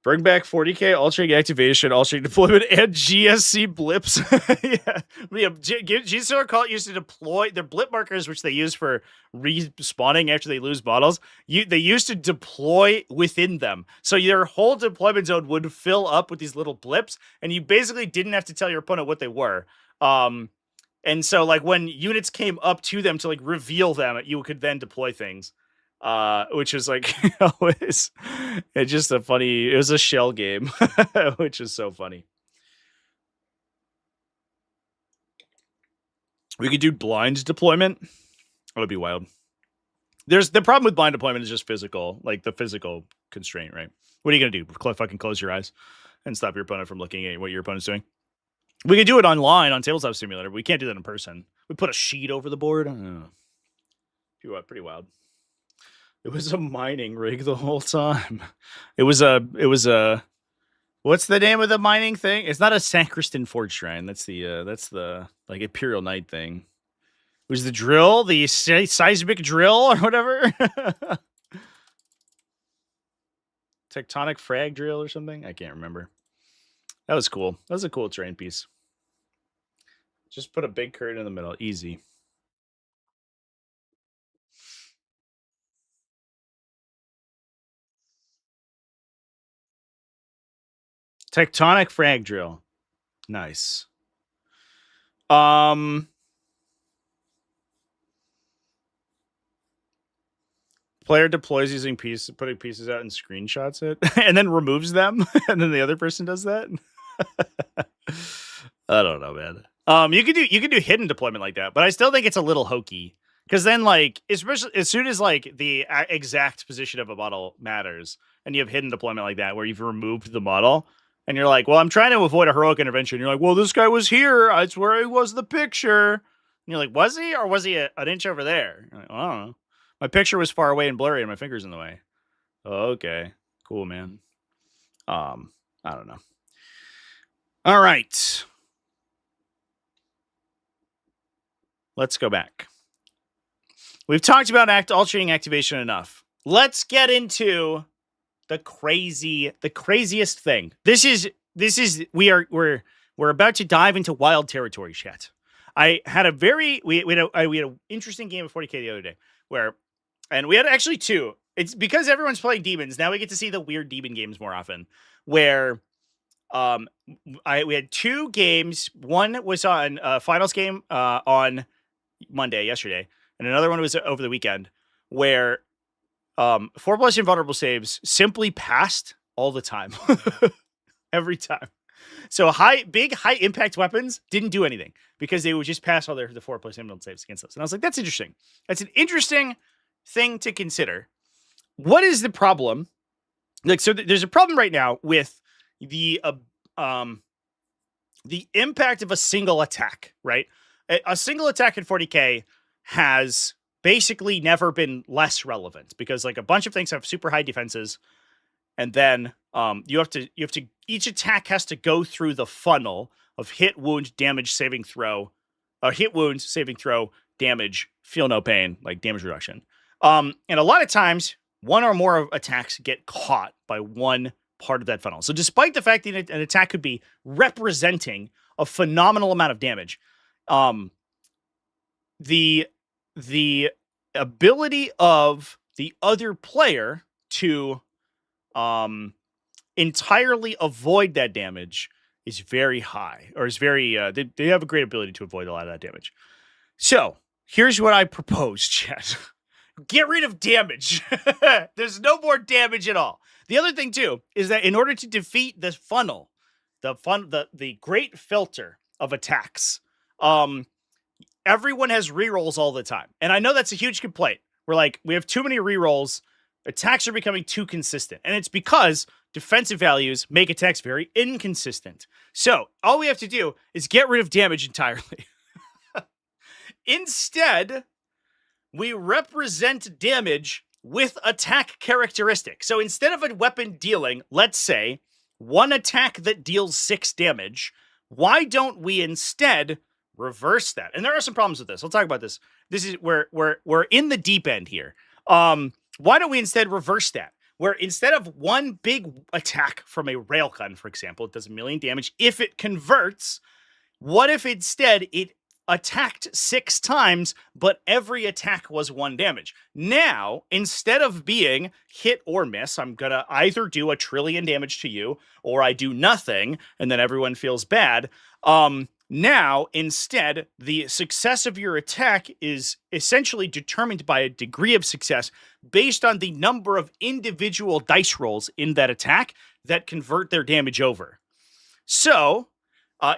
Bring back 40k altering activation, altering deployment, and GSC blips. Yeah, GSC call used to deploy their blip markers, which they use for respawning after they lose models. They used to deploy within them, so your whole deployment zone would fill up with these little blips, and you basically didn't have to tell your opponent what they were. And so like when units came up to them to like reveal them, you could then deploy things. Which is like it's just a funny, it was a shell game, which is so funny. We could do blind deployment. That would be wild. There's the problem with blind deployment is just physical, like the physical constraint, right? What are you gonna do? Fucking close your eyes and stop your opponent from looking at what your opponent's doing? We could do it online on Tabletop Simulator, but we can't do that in person. We put a sheet over the board. Pretty wild. It was a mining rig the whole time. It was a what's the name of the mining thing? It's not a Sacristan Forge Shrine. That's the like Imperial Knight thing. It was the drill, the seismic drill or whatever. Tectonic frag drill or something. I can't remember. That was cool. That was a cool terrain piece. Just put a big curtain in the middle. Easy. Tectonic frag drill. Nice. Player deploys using putting pieces out and screenshots it, and then removes them, and then the other person does that. I don't know, man. You could do hidden deployment like that, but I still think it's a little hokey because then, like, especially as soon as like the exact position of a model matters, and you have hidden deployment like that where you've removed the model, and you're like, well, I'm trying to avoid a heroic intervention. You're like, well, this guy was here. That's where he was. The picture. And you're like, was he, or was he an inch over there? You're like, well, I don't know. My picture was far away and blurry, and my finger's in the way. Oh, okay, cool, man. I don't know. All right. Let's go back. We've talked about altering activation enough. Let's get into the craziest thing. We're about to dive into wild territory, chat. I had a we had an interesting game of 40k the other day and we had actually two. It's because everyone's playing demons. Now we get to see the weird demon games more often where we had two games. One was on finals game on Monday, yesterday, and another one was over the weekend where 4+ invulnerable saves simply passed all the time. Every time. So big high impact weapons didn't do anything because they would just pass all the 4+ invulnerable saves against those. And I was like, that's interesting. That's an interesting thing to consider. What is the problem? Like, so there's a problem right now with the impact of a single attack, right? A single attack in 40k has basically never been less relevant because like a bunch of things have super high defenses, and then you have to each attack has to go through the funnel of hit, wound, damage, saving throw, hit, wound, saving throw, damage, feel no pain, like damage reduction. And a lot of times, one or more attacks get caught by one part of that funnel. So despite the fact that an attack could be representing a phenomenal amount of damage, the ability of the other player to entirely avoid that damage is very high, or is very they have a great ability to avoid a lot of that damage. So here's what I propose, chat. Get rid of damage. There's no more damage at all. The other thing too is that in order to defeat this funnel, the great filter of attacks, everyone has rerolls all the time. And I know that's a huge complaint. We're like, we have too many rerolls. Attacks are becoming too consistent. And it's because defensive values make attacks very inconsistent. So all we have to do is get rid of damage entirely. Instead, we represent damage with attack characteristics. So instead of a weapon dealing, let's say, one attack that deals 6 damage, why don't we instead reverse that, and there are some problems with this. I'll talk about this. This is where we're in the deep end here. Why don't we instead reverse that? Where instead of one big attack from a railgun, for example, it does 1 million damage. If it converts, what if instead it attacked 6 times, but every attack was 1 damage? Now, instead of being hit or miss, I'm gonna either do 1 trillion damage to you, or I do nothing, and then everyone feels bad. Now, instead, the success of your attack is essentially determined by a degree of success based on the number of individual dice rolls in that attack that convert their damage over. So,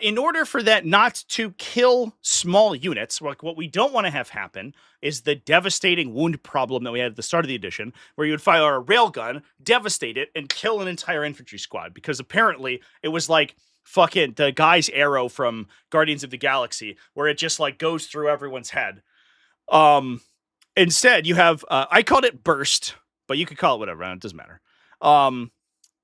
in order for that not to kill small units, like what we don't want to have happen is the devastating wound problem that we had at the start of the edition, where you would fire a railgun, devastate it, and kill an entire infantry squad, because apparently it was like fucking the guy's arrow from Guardians of the Galaxy, where it just like goes through everyone's head. Instead, you have, I called it burst, but you could call it whatever, it doesn't matter.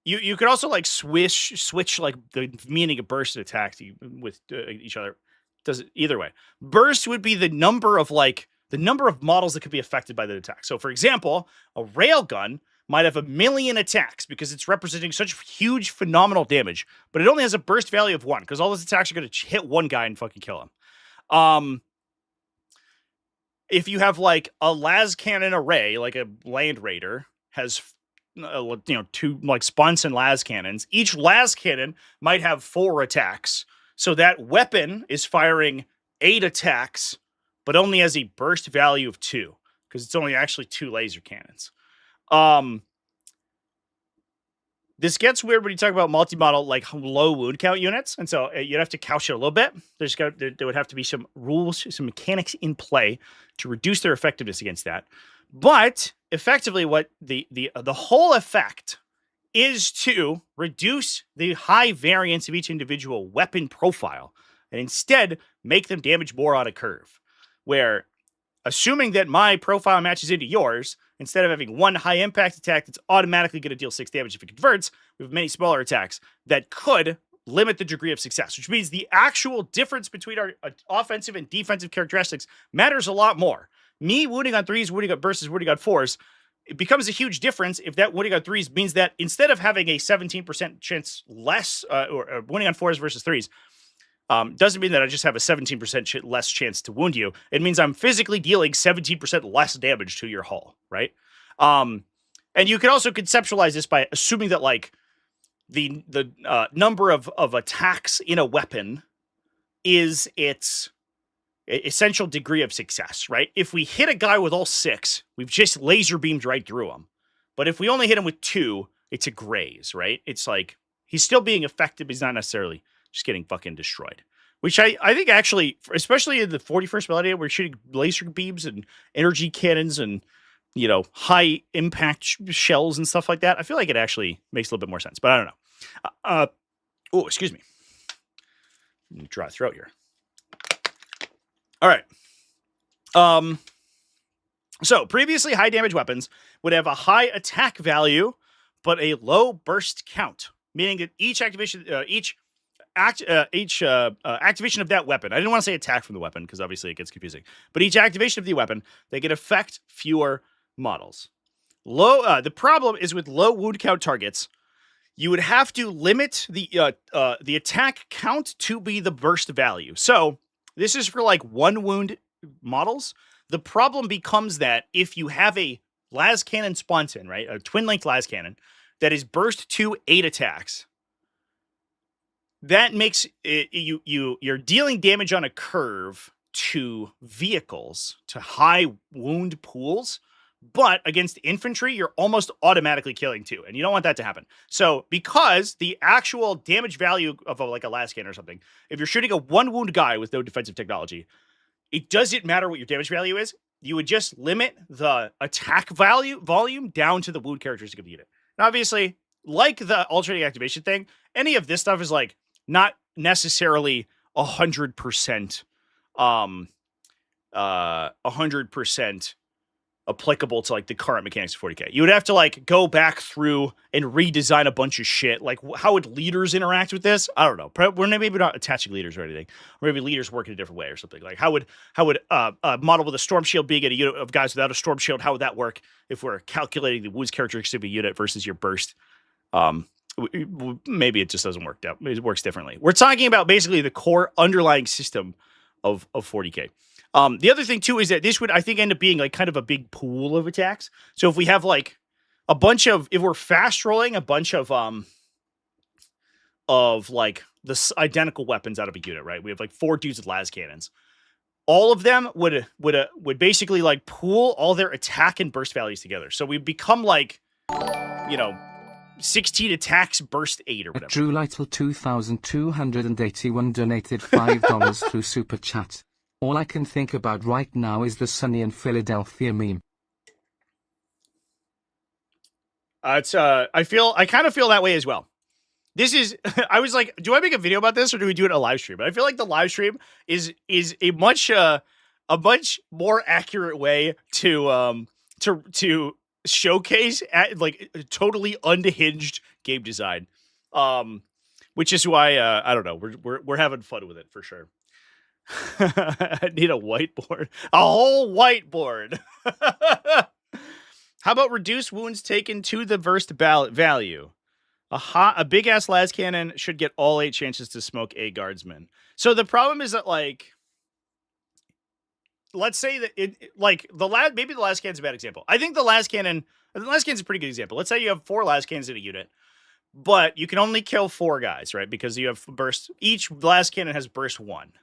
You could also like switch like the meaning of burst and attack with each other. Does it either way. Burst would be the number of models that could be affected by the attack. So for example, a railgun might have 1 million attacks because it's representing such huge, phenomenal damage, but it only has a burst value of 1 because all those attacks are going to hit one guy and fucking kill him. If you have like a las cannon array, like a land raider has 2 like sponson las cannons. Each las cannon might have 4 attacks. So that weapon is firing 8 attacks, but only has a burst value of 2 because it's only actually 2 laser cannons. This gets weird when you talk about multi-model, like low wound count units. And so you'd have to couch it a little bit. There would have to be some rules, some mechanics in play to reduce their effectiveness against that. But effectively what the whole effect is to reduce the high variance of each individual weapon profile and instead make them damage more on a curve, where assuming that my profile matches into yours, instead of having 1 high impact attack that's automatically going to deal 6 damage if it converts, we have many smaller attacks that could limit the degree of success, which means the actual difference between our offensive and defensive characteristics matters a lot more. Me wounding on 3s, wounding on bursts, wounding on 4s, it becomes a huge difference if that wounding on 3s means that instead of having a 17% chance less, or wounding on 4s versus 3s, doesn't mean that I just have a 17% less chance to wound you. It means I'm physically dealing 17% less damage to your hull, right? And you can also conceptualize this by assuming that like the number of attacks in a weapon is its essential degree of success, right? If we hit a guy with all 6, we've just laser beamed right through him. But if we only hit him with 2, it's a graze, right? It's like he's still being effective, but he's not necessarily just getting fucking destroyed. Which I think actually, especially in the 41st millennia, where we're shooting laser beams and energy cannons and, high impact shells and stuff like that, I feel like it actually makes a little bit more sense, but I don't know. Oh, excuse me. Dry throat here. All right. So previously high damage weapons would have a high attack value, but a low burst count, meaning that each activation, activation of that weapon, I didn't want to say attack from the weapon because obviously it gets confusing, but each activation of the weapon, they can affect fewer models. The problem is with low wound count targets, you would have to limit the attack count to be the burst value. So this is for like 1 wound models. The problem becomes that if you have a las cannon sponson, right, a twin length las cannon that is burst to 8 attacks, that makes it, you're dealing damage on a curve to vehicles, to high wound pools, but against infantry, you're almost automatically killing 2, and you don't want that to happen. So because the actual damage value of like a las cannon or something, if you're shooting a 1 wound guy with no defensive technology, it doesn't matter what your damage value is. You would just limit the attack volume down to the wound characteristic of the unit. Now, obviously, like the alternating activation thing, any of this stuff is like not necessarily 100%, 100% applicable to like the current mechanics of 40k. You would have to like go back through and redesign a bunch of shit. Like how would leaders interact with this? I don't know. We're maybe not attaching leaders or anything. Or maybe leaders work in a different way or something. Like how would a model with a storm shield being in a unit of guys without a storm shield? How would that work if we're calculating the wounds characteristic of a unit versus your burst? Maybe it just doesn't work out. It works differently. We're talking about basically the core underlying system of 40k. The other thing too is that this would, I think, end up being like kind of a big pool of attacks. So if we have like a bunch of, if we're fast rolling a bunch of like the identical weapons out of a unit, right? We have like 4 dudes with las cannons. All of them would basically like pool all their attack and burst values together. So we become like, 16 attacks, burst 8 or whatever. Drew Lytle 2281 donated $5 through Super Chat. All I can think about right now is the Sunny in Philadelphia meme. I kind of feel that way as well. This is, I was like, do I make a video about this or do we do it in a live stream? But I feel like the live stream is a much more accurate way to showcase like totally unhinged game design. Which is why I don't know, we're having fun with it for sure. I need a whiteboard. A whole whiteboard. How about reduce wounds taken to the burst value? A big ass las cannon should get all 8 chances to smoke a guardsman. So the problem is that like, let's say that maybe the las cannon's a bad example. I think the las cannon's a pretty good example. Let's say you have 4 las cannons in a unit, but you can only kill 4 guys, right? Because you have burst. Each las cannon has burst 1.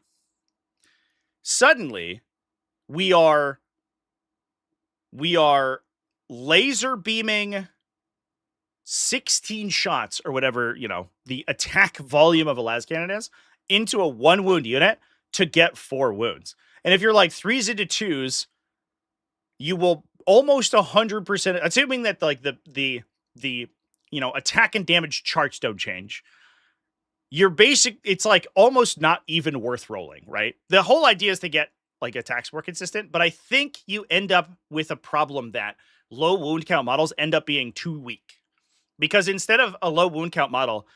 Suddenly, we are laser beaming 16 shots or whatever, the attack volume of a las cannon is into a 1 wound unit to get 4 wounds. And if you're like 3s into 2s, you will almost 100%, assuming that like the attack and damage charts don't change. It's like almost not even worth rolling, right? The whole idea is to get like attacks more consistent, but I think you end up with a problem that low wound count models end up being too weak. Because instead of a low wound count model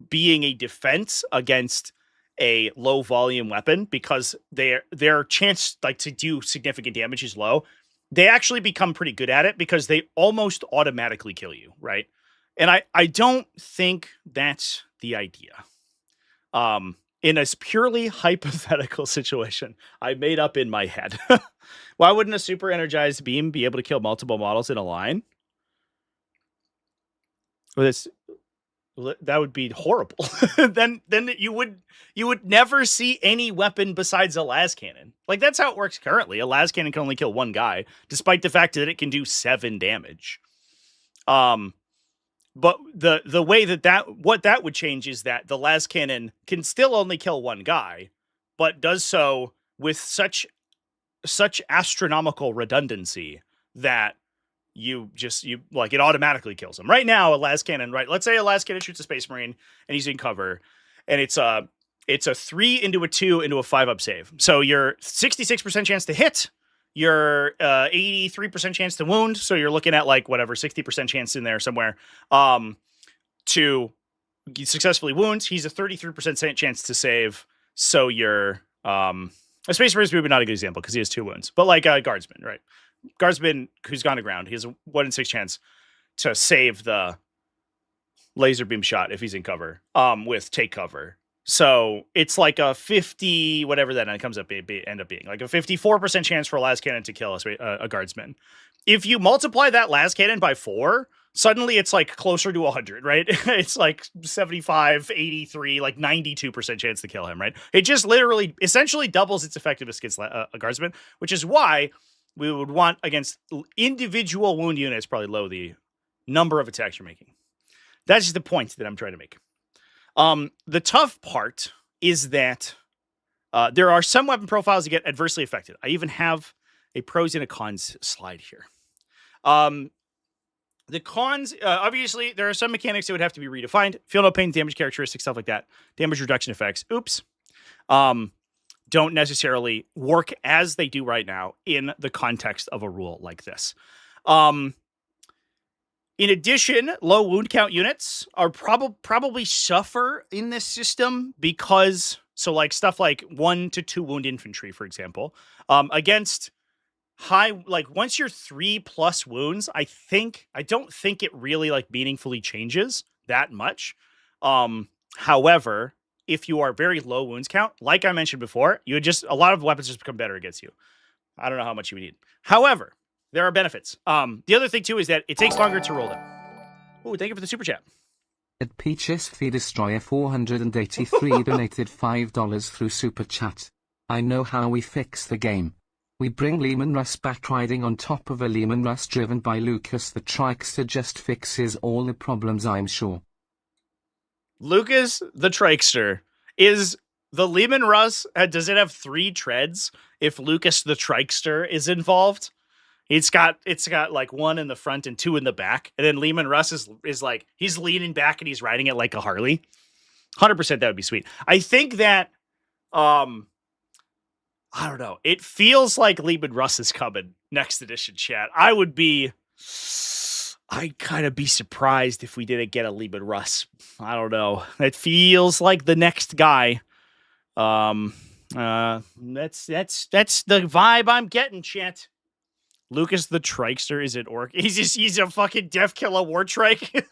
being a defense against a low volume weapon, because their chance like to do significant damage is low, they actually become pretty good at it because they almost automatically kill you, right? And I don't think that's the idea. In a purely hypothetical situation I made up in my head. Why wouldn't a super energized beam be able to kill multiple models in a line? Well, that would be horrible. then you would never see any weapon besides a las cannon. Like that's how it works currently. A las cannon can only kill 1 guy, despite the fact that it can do 7 damage. But the way what that would change is that the las cannon can still only kill 1 guy, but does so with such astronomical redundancy that it automatically kills him. Right now, a las cannon, right? Let's say a las cannon shoots a space marine and he's in cover, and it's a 3 into a 2 into a 5-up save. So your 66% chance to hit, your 83% chance to wound. So you're looking at like whatever 60% chance in there somewhere to successfully wound. He's a 33% chance to save. So you're a space marine is maybe not a good example because he has 2 wounds, but like a guardsman, right? Guardsman who's gone to ground, he has a 1 in 6 chance to save the laser beam shot if he's in cover with take cover. So it's like a 50 whatever that comes up end up being like a 54% chance for a las cannon to kill a guardsman. If you multiply that las cannon by 4, suddenly it's like closer to 100, right? It's like 75, 83, like 92% chance to kill him, right? It just literally essentially doubles its effectiveness against a guardsman, which is why we would want against individual wound units probably low the number of attacks you're making. That's just the point that I'm trying to make. The tough part is that there are some weapon profiles that get adversely affected. I even have a pros and a cons slide here. The cons, obviously, there are some mechanics that would have to be redefined. Feel no pain, damage characteristics, stuff like that. Damage reduction effects. Oops. don't necessarily work as they do right now in the context of a rule like this. In addition, low wound count units are probably suffer in this system because, so like stuff like 1 to 2 wound infantry, for example, against high, like once you're 3+ wounds, I don't think it really like meaningfully changes that much. However, if you are very low wounds count, like I mentioned before, a lot of weapons just become better against you. I don't know how much you would need. However, there are benefits. The other thing too is that it takes longer to roll them. Oh, thank you for the super chat. At Peaches Fee Destroyer 483 donated $5 through super chat. I know how we fix the game. We bring Lehman Russ back riding on top of a Lehman Russ driven by Lucas the Trikester just fixes all the problems, I'm sure. Lucas the Trikester is the Lehman Russ. Does it have 3 treads if Lucas the Trikester is involved? It's got like 1 in the front and 2 in the back, and then Lehman Russ is like he's leaning back and he's riding it like a Harley. 100% that would be sweet. I think that I don't know. It feels like Lehman Russ is coming next edition, chat. I'd kind of be surprised if we didn't get a Lehman Russ. I don't know. It feels like the next guy. That's the vibe I'm getting, chat. Lucas the Trikester is an orc. He's a fucking Death Killer War Trike.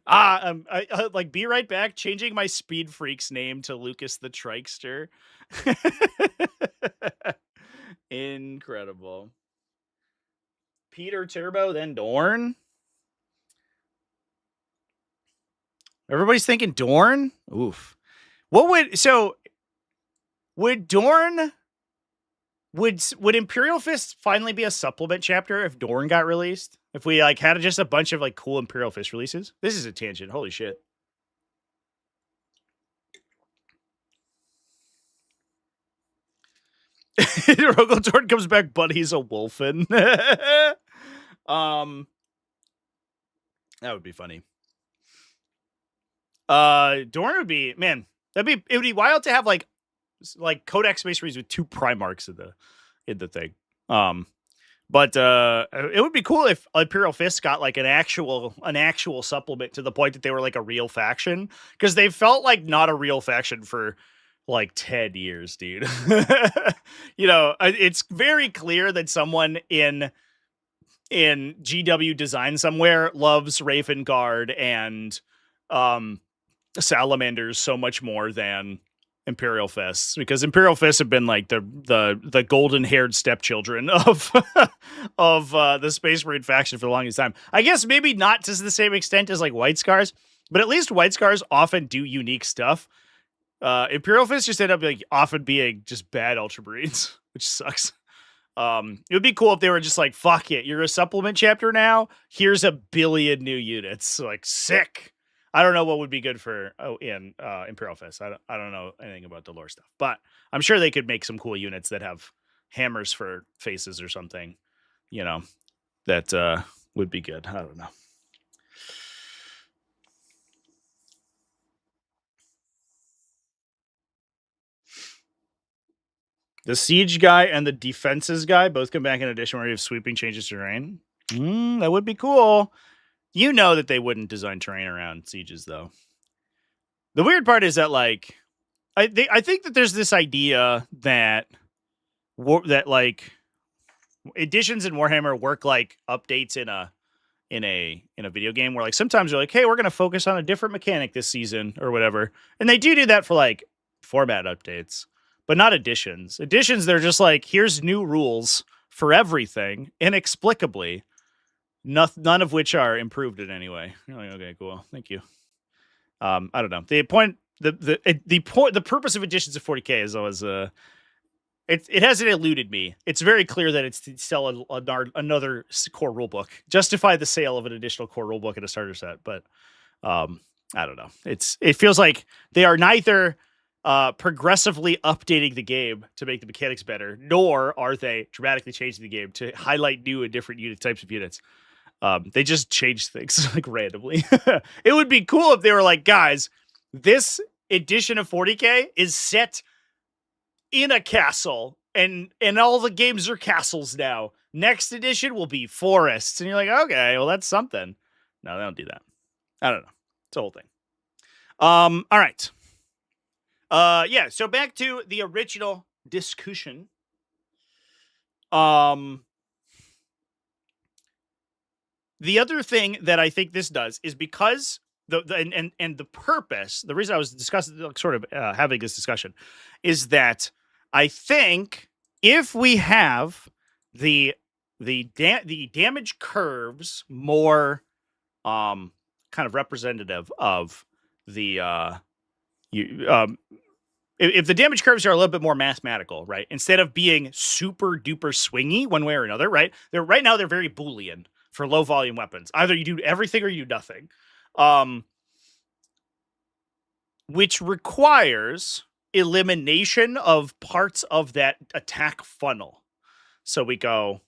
Like be right back. Changing my Speed Freaks name to Lucas the Trikester. Incredible. Peter Turbo, then Dorn. Everybody's thinking Dorn. Oof. Would Dorn? Would Imperial Fist finally be a supplement chapter if Dorn got released? If we like had just a bunch of like cool Imperial Fist releases? This is a tangent. Holy shit. Rogaldorn comes back, but he's a wolfen. That would be funny. Dorn would be, man, it would be wild to have like Codex Space Marines with 2 Primarchs in the thing. But it would be cool if Imperial Fist got like an actual supplement to the point that they were like a real faction, because they felt like not a real faction for like 10 years, dude. You know, it's very clear that someone in GW design somewhere loves Raven Guard and Salamanders so much more than Imperial Fists, because Imperial Fists have been like the golden-haired stepchildren of the Space Marine faction for the longest time. I guess maybe not to the same extent as like White Scars, but at least White Scars often do unique stuff. Imperial Fists just end up like often being just bad Ultramarines, which sucks. It would be cool if they were just like, fuck it, you're a supplement chapter now. Here's 1 billion new units. Like, sick. I don't know what would be good for in Imperial Fist. I don't know anything about the lore stuff, but I'm sure they could make some cool units that have hammers for faces or something. You know, that would be good. I don't know. The siege guy and the defenses guy both come back in addition where you have sweeping changes to terrain. That would be cool. You know that they wouldn't design terrain around sieges, though. The weird part is that, like, I think that there's this idea that like additions in Warhammer work like updates in a video game, where like sometimes you're like, hey, we're gonna focus on a different mechanic this season or whatever, and they do that for like format updates, but not additions. Additions, they're just like, here's new rules for everything inexplicably, none of which are improved in any way. You're like, okay, cool, thank you. I don't know. The purpose of additions of 40K is always it hasn't eluded me. It's very clear that it's to sell another core rulebook, justify the sale of an additional core rulebook and a starter set. But I don't know. It feels like they are neither progressively updating the game to make the mechanics better, nor are they dramatically changing the game to highlight new and different types of units. They just change things like randomly. It would be cool if they were like, guys, this edition of 40K is set in a castle, and all the games are castles now. Next edition will be forests. And you're like, okay, well, that's something. No, they don't do that. I don't know. It's a whole thing. All right. Yeah, so back to the original discussion. The other thing that I think this does is because the purpose, the reason I was discussing, sort of having this discussion, is that I think if we have the damage curves more kind of representative of the if the damage curves are a little bit more mathematical, right? Instead of being super duper swingy one way or another, right? Right now they're very Boolean for low volume weapons. Either you do everything or you do nothing. Which requires elimination of parts of that attack funnel. So we go,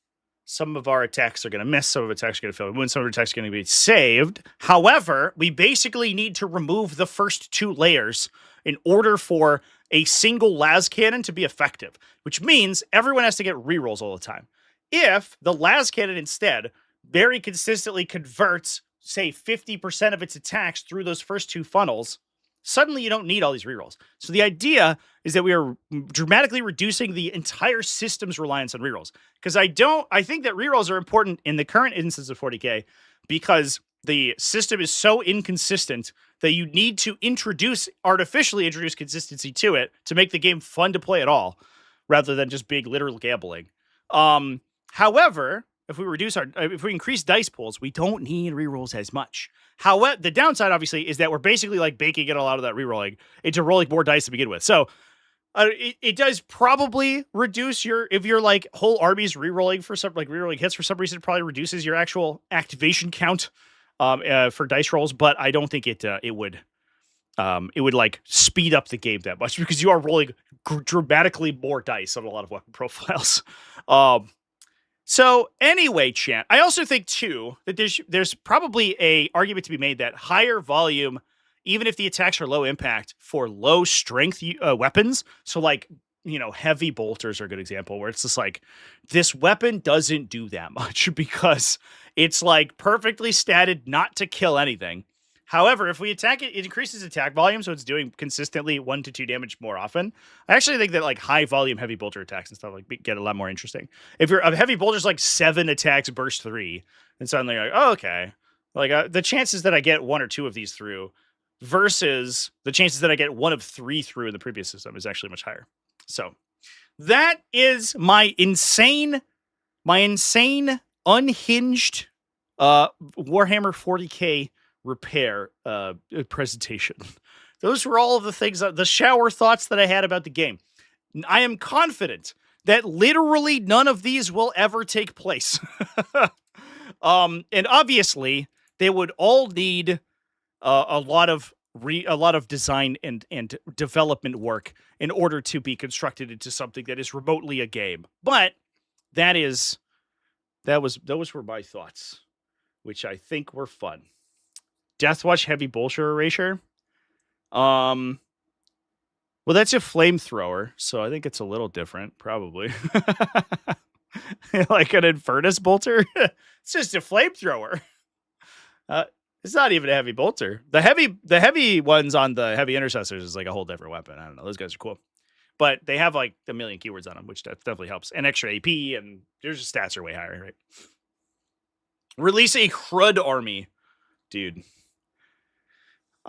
some of our attacks are going to miss, some of our attacks are going to fail, some of our attacks are going to be saved. However, we basically need to remove the first two layers in order for a single las cannon to be effective, which means everyone has to get rerolls all the time. If the las cannon instead very consistently converts, say, 50% of its attacks through those first two funnels, suddenly you don't need all these rerolls. So the idea is that we are dramatically reducing the entire system's reliance on rerolls. Because I think that rerolls are important in the current instance of 40k because the system is so inconsistent that you need to artificially introduce consistency to it to make the game fun to play at all, rather than just big literal gambling. However, if we increase dice pools, we don't need rerolls as much. However, the downside obviously is that we're basically like baking in a lot of that rerolling into rolling more dice to begin with. So it does probably reduce if your like whole army's rerolling for some like rerolling hits for some reason, it probably reduces your actual activation count for dice rolls. But I don't think it would like speed up the game that much because you are rolling dramatically more dice on a lot of weapon profiles. So anyway, chat, I also think too that there's probably a argument to be made that higher volume, even if the attacks are low impact for low strength weapons. So like, heavy bolters are a good example where it's just like this weapon doesn't do that much because it's like perfectly statted not to kill anything. However, if we attack it, it increases attack volume, so it's doing consistently 1 to 2 damage more often. I actually think that like high volume heavy bolter attacks and stuff like get a lot more interesting. If a heavy bolter's like 7 attacks burst 3, and suddenly you're like, oh, okay, like the chances that I get 1 or 2 of these through versus the chances that I get 1 of 3 through in the previous system is actually much higher. So that is my insane, unhinged Warhammer 40k repair presentation. Those were all of the things, the shower thoughts that I had about the game. I am confident that literally none of these will ever take place. And obviously they would all need a lot of design and development work in order to be constructed into something that is remotely a game. But those were my thoughts, which I think were fun. Deathwatch Heavy Bolter Erasure. Well, that's a flamethrower, so I think it's a little different, probably. Like an Infernus bolter. It's just a flamethrower. It's not even a heavy bolter. The heavy ones on the heavy intercessors is like a whole different weapon. I don't know. Those guys are cool, but they have like a million keywords on them, which definitely helps. And extra AP, and their stats are way higher, right? Release a Hrud army, dude.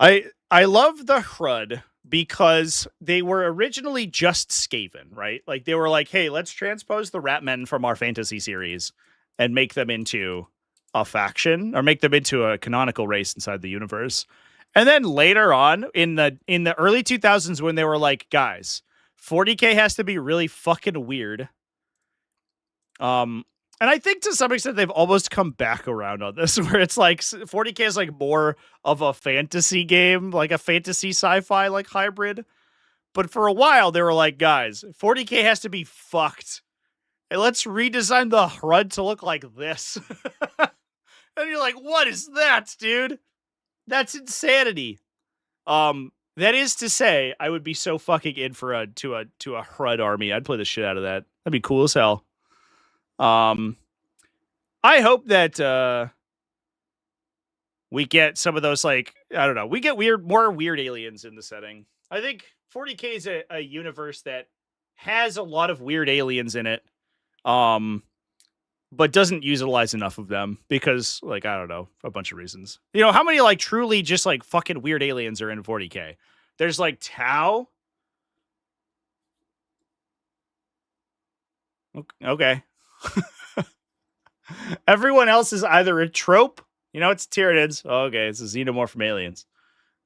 I love the Hrud because they were originally just Skaven, right? Like they were like, hey, let's transpose the Ratmen from our fantasy series and make them into a faction or make them into a canonical race inside the universe. And then later on in the early 2000s when they were like, guys, 40k has to be really fucking weird. And I think to some extent they've almost come back around on this, where it's like 40k is like more of a fantasy game, like a fantasy sci-fi like hybrid. But for a while they were like, guys, 40k has to be fucked. And let's redesign the Hrud to look like this. And you're like, what is that, dude? That's insanity. That is to say, I would be so fucking in for a HRUD army. I'd play the shit out of that. That'd be cool as hell. I hope that we get some of those, like, I don't know, we get more weird aliens in the setting. I think 40K is a universe that has a lot of weird aliens in it, but doesn't utilize enough of them because, like, I don't know, a bunch of reasons. You know, how many, like, truly just, like, fucking weird aliens are in 40K? There's, like, Tau. Okay. Everyone else is either a trope, you know, it's Tyranids. Oh, okay, it's a xenomorph from Aliens.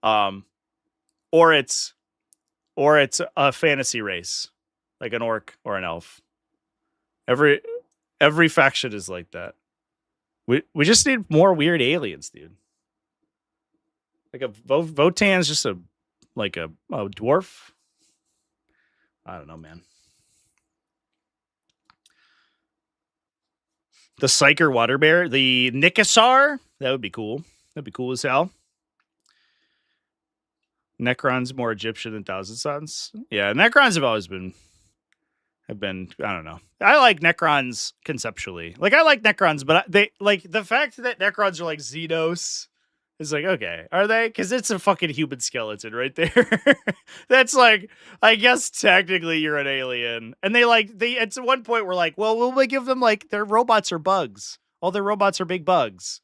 Or it's a fantasy race, like an orc or an elf. Every faction is like that. We just need more weird aliens, dude. Like a Votan's just a dwarf. I don't know, man. The Psyker Water Bear, the Nikasar, that would be cool. That'd be cool as hell. Necron's more Egyptian than Thousand Suns. Yeah, Necrons have always been, I don't know. I like Necrons conceptually. Like, I like Necrons, but they, like, the fact that Necrons are like Xenos is like, okay, are they? Because it's a fucking human skeleton right there. That's like, I guess technically you're an alien. And they at one point we're like, well, we'll give them, like, their robots are bugs. All their robots are big bugs.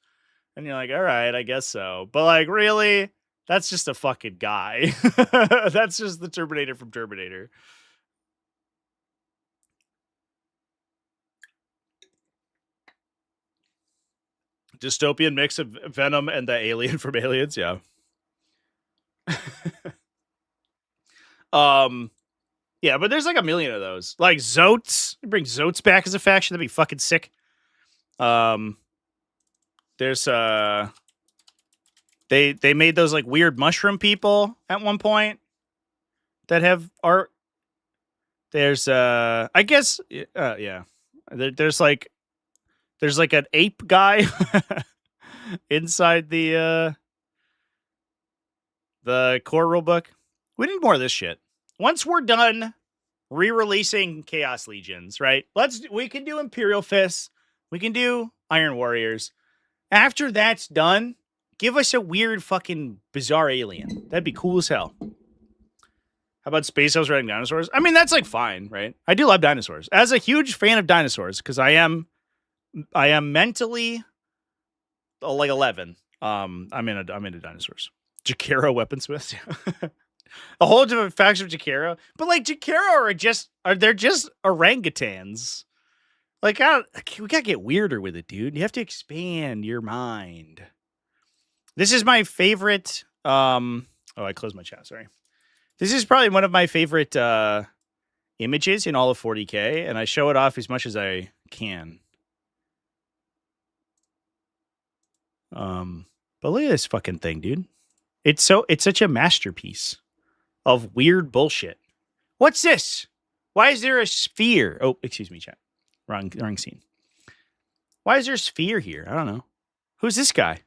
And you're like, all right, I guess so. But, like, really? That's just a fucking guy. That's just the Terminator from Terminator. Dystopian mix of Venom and the alien from Aliens, yeah. Yeah, but there's like a million of those. Like Zotes, bring Zotes back as a faction, that'd be fucking sick. There's they made those like weird mushroom people at one point that have art. There's I guess yeah. There's like an ape guy inside the core rulebook. We need more of this shit. Once we're done re-releasing Chaos Legions, right? We can do Imperial Fists. We can do Iron Warriors. After that's done, give us a weird fucking bizarre alien. That'd be cool as hell. How about Space Elves riding dinosaurs? I mean, that's like fine, right? I do love dinosaurs. As a huge fan of dinosaurs, because I am mentally like 11. I'm into dinosaurs. Jakaro weaponsmiths. A whole different faction of Jakaro. But like Jakaro they're just orangutans. Like, we gotta get weirder with it, dude. You have to expand your mind. This is my favorite. Oh, I closed my chat. Sorry. This is probably one of my favorite images in all of 40K, and I show it off as much as I can. But look at this fucking thing, dude. It's such a masterpiece of weird bullshit. What's this? Why is there a sphere? Oh, excuse me, chat. Wrong scene. Why is there a sphere here? I don't know. Who's this guy?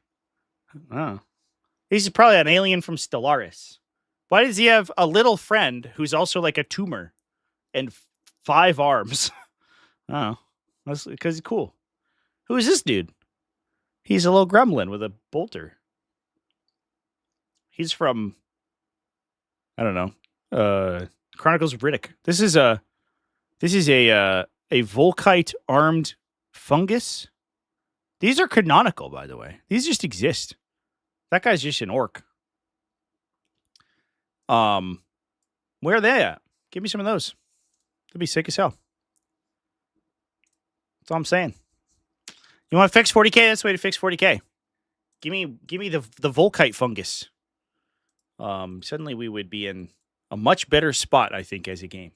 Oh, he's probably an alien from Stellaris. Why does he have a little friend who's also like a tumor and 5 arms? Oh, that's because he's cool. Who is this dude? He's a little gremlin with a bolter. He's from, I don't know, Chronicles of Riddick. This is a Volkite armed fungus. These are canonical, by the way. These just exist. That guy's just an orc. Where are they at? Give me some of those. That'd be sick as hell. That's all I'm saying. You want to fix 40K? That's the way to fix 40K. Give me the Volkite fungus. Suddenly we would be in a much better spot, I think, as a game.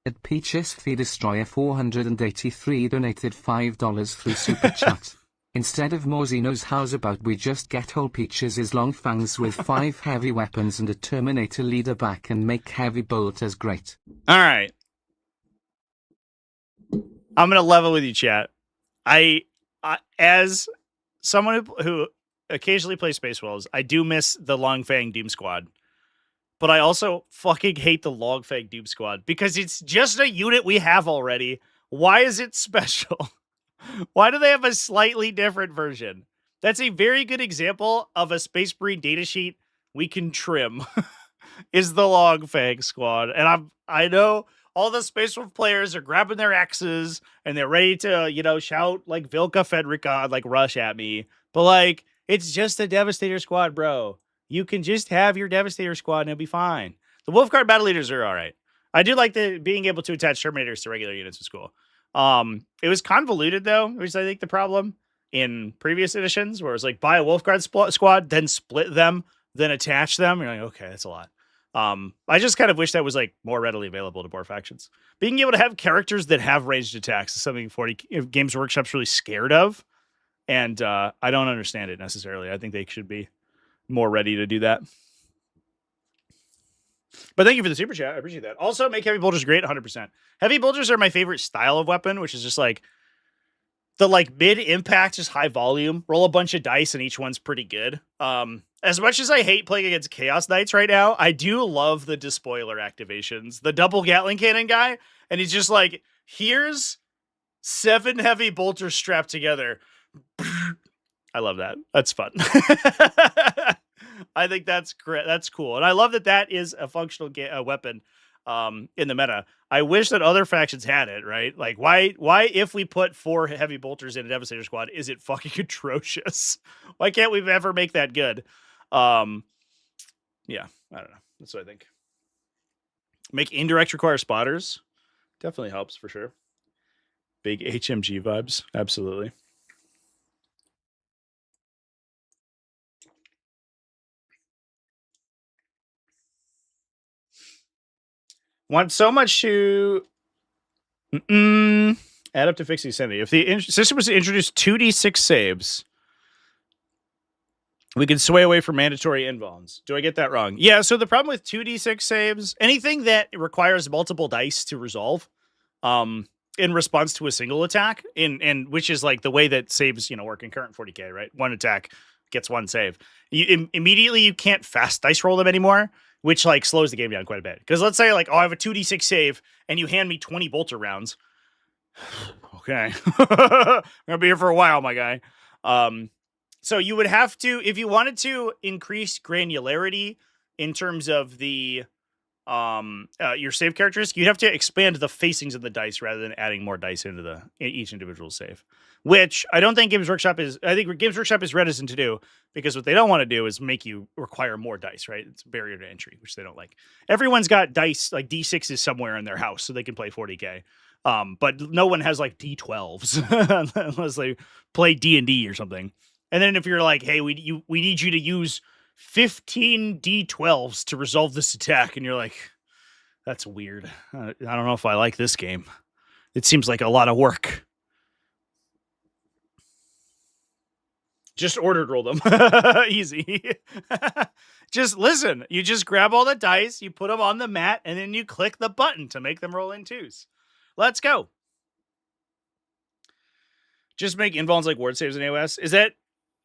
At Peaches Fee Destroyer 483 donated $5 through Super Chat. Instead of more Xenos, how's about we just get whole Peaches' long fangs with 5 heavy weapons and a Terminator leader back and make heavy bolters great. All right. I'm going to level with you, chat. As someone who occasionally plays Space Wolves, I do miss the Long Fang Doom Squad. But I also fucking hate the Long Fang Doom Squad because it's just a unit we have already. Why is it special? Why do they have a slightly different version? That's a very good example of a Space Marine datasheet we can trim. Is the Long Fang Squad, and I know all the Space Wolf players are grabbing their axes and they're ready to shout like Vilka Fedrica like rush at me, but like it's just a Devastator squad, bro. You can just have your Devastator squad and it'll be fine. The Wolfguard battle leaders are all right. I do like the being able to attach Terminators to regular units was cool. It was convoluted though, which is I think the problem in previous editions, where it's like buy a Wolfguard squad, then split them, then attach them. You're like, okay, that's a lot. I just kind of wish that was like more readily available to more factions. Being able to have characters that have ranged attacks is something 40 Games Workshop's really scared of, and I don't understand it necessarily. I think they should be more ready to do that. But thank you for the super chat. I appreciate that. Also, make heavy bolters great, 100%. Heavy bolters are my favorite style of weapon, which is just like the like mid impact, just high volume. Roll a bunch of dice, and each one's pretty good. As much as I hate playing against Chaos Knights right now, I do love the despoiler activations. The double Gatling cannon guy, and he's just like, here's 7 heavy bolters strapped together. I love that. That's fun. I think that's great. That's cool, and I love that is a functional weapon in the meta. I wish that other factions had it, right? Like, why if we put 4 heavy bolters in a Devastator squad, is it fucking atrocious? Why can't we ever make that good? Yeah, I don't know. That's what I think. Make indirect require spotters. Definitely helps for sure. Big HMG vibes. Absolutely. Want so much to add up to fix the sanity. If the system was to introduce 2d6 saves, we can sway away from mandatory invulns. Do I get that wrong? Yeah, so the problem with 2d6 saves, anything that requires multiple dice to resolve, in response to a single attack, and which is like the way that saves, work in current 40k, right? One attack gets one save. Immediately you can't fast dice roll them anymore, which like slows the game down quite a bit. Because let's say like, I have a 2d6 save, and you hand me 20 bolter rounds. Okay. I'm gonna be here for a while, my guy. So you would have to, if you wanted to increase granularity in terms of the your save characteristics, you'd have to expand the facings of the dice rather than adding more dice into each individual save. Which I don't think Games Workshop is. I think Games Workshop is reticent to do, because what they don't want to do is make you require more dice, right? It's a barrier to entry, which they don't like. Everyone's got dice like D6s somewhere in their house, so they can play 40k. But no one has like D12s unless they play D&D or something. And then if you're like, hey, we need you to use 15 D12s to resolve this attack, and you're like, that's weird. I don't know if I like this game. It seems like a lot of work. Just ordered roll them. Easy. Just listen. You just grab all the dice, you put them on the mat, and then you click the button to make them roll in twos. Let's go. Just make invulns like ward saves in AOS. Is that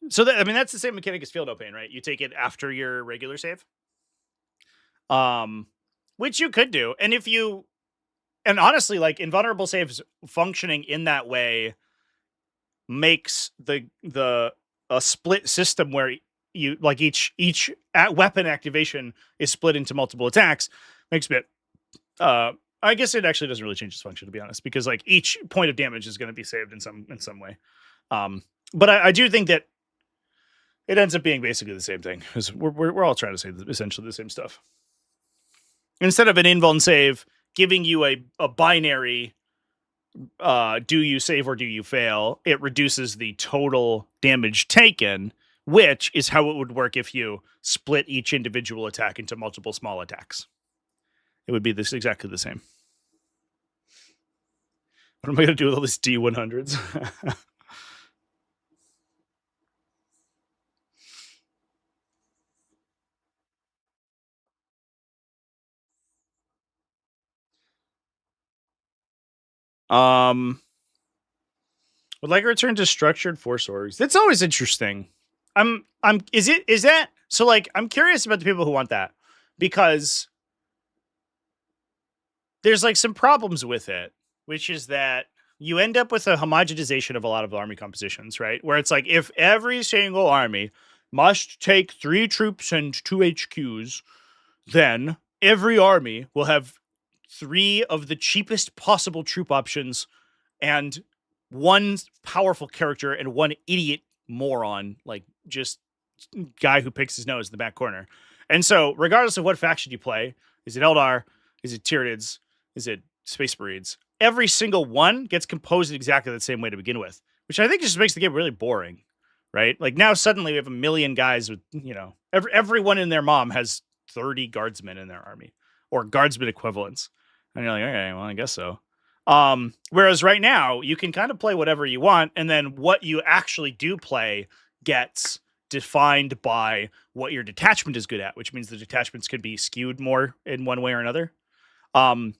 so? That's the same mechanic as Feel No Pain, right? You take it after your regular save. Which you could do. And honestly, like invulnerable saves functioning in that way makes a split system where you like each weapon activation is split into multiple attacks. Makes it I guess it actually doesn't really change its function, to be honest, because like each point of damage is going to be saved in some way. But I do think that it ends up being basically the same thing, because we're all trying to say essentially the same stuff. Instead of an invuln save giving you a binary, do you save or do you fail, it reduces the total damage taken, which is how it would work if you split each individual attack into multiple small attacks. It would be exactly the same. What am I going to do with all these D100s? What Would like a return to structured force orgs. That's always interesting. Is that so? Like, I'm curious about the people who want that because there's like some problems with it, which is that you end up with a homogenization of a lot of army compositions, right? Where it's like if every single army must take 3 troops and 2 HQs, then every army will have 3 of the cheapest possible troop options and 1 powerful character and 1 idiot moron, like just guy who picks his nose in the back corner. And so, regardless of what faction you play, is it Eldar? Is it Tyranids? Is it Space Marines? Every single one gets composed in exactly the same way to begin with, which I think just makes the game really boring, right? Like now suddenly we have a million guys with, everyone and their mom has 30 guardsmen in their army or guardsmen equivalents. And you're like, okay, well, I guess so. Whereas right now you can kind of play whatever you want. And then what you actually do play gets defined by what your detachment is good at, which means the detachments could be skewed more in one way or another.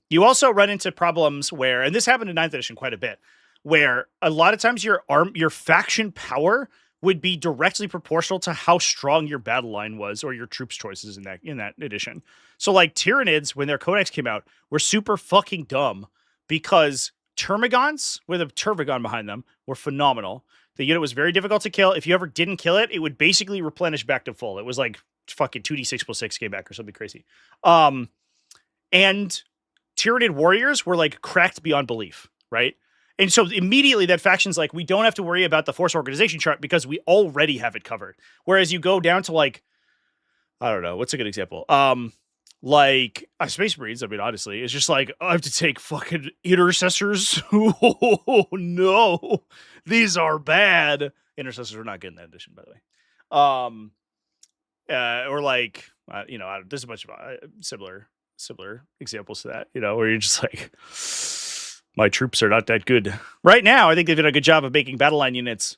You also run into problems where, and this happened in 9th edition quite a bit, where a lot of times your faction power would be directly proportional to how strong your battle line was or your troops choices in that edition. So like Tyranids, when their codex came out, were super fucking dumb because Termagants with a Tervagon behind them were phenomenal. The unit was very difficult to kill. If you ever didn't kill it, it would basically replenish back to full. It was like fucking 2d6+6 came back or something crazy. And Tyranid warriors were like cracked beyond belief, right? And so immediately that faction's like, we don't have to worry about the force organization chart because we already have it covered. Whereas you go down to like, I don't know, what's a good example? Like Space Marines, I mean, honestly, it's just like, I have to take fucking intercessors. Oh, no, these are bad. Intercessors are not good in that edition, by the way. Or like, there's a bunch of similar examples to that, where you're just like, my troops are not that good. Right now, I think they've done a good job of making battle line units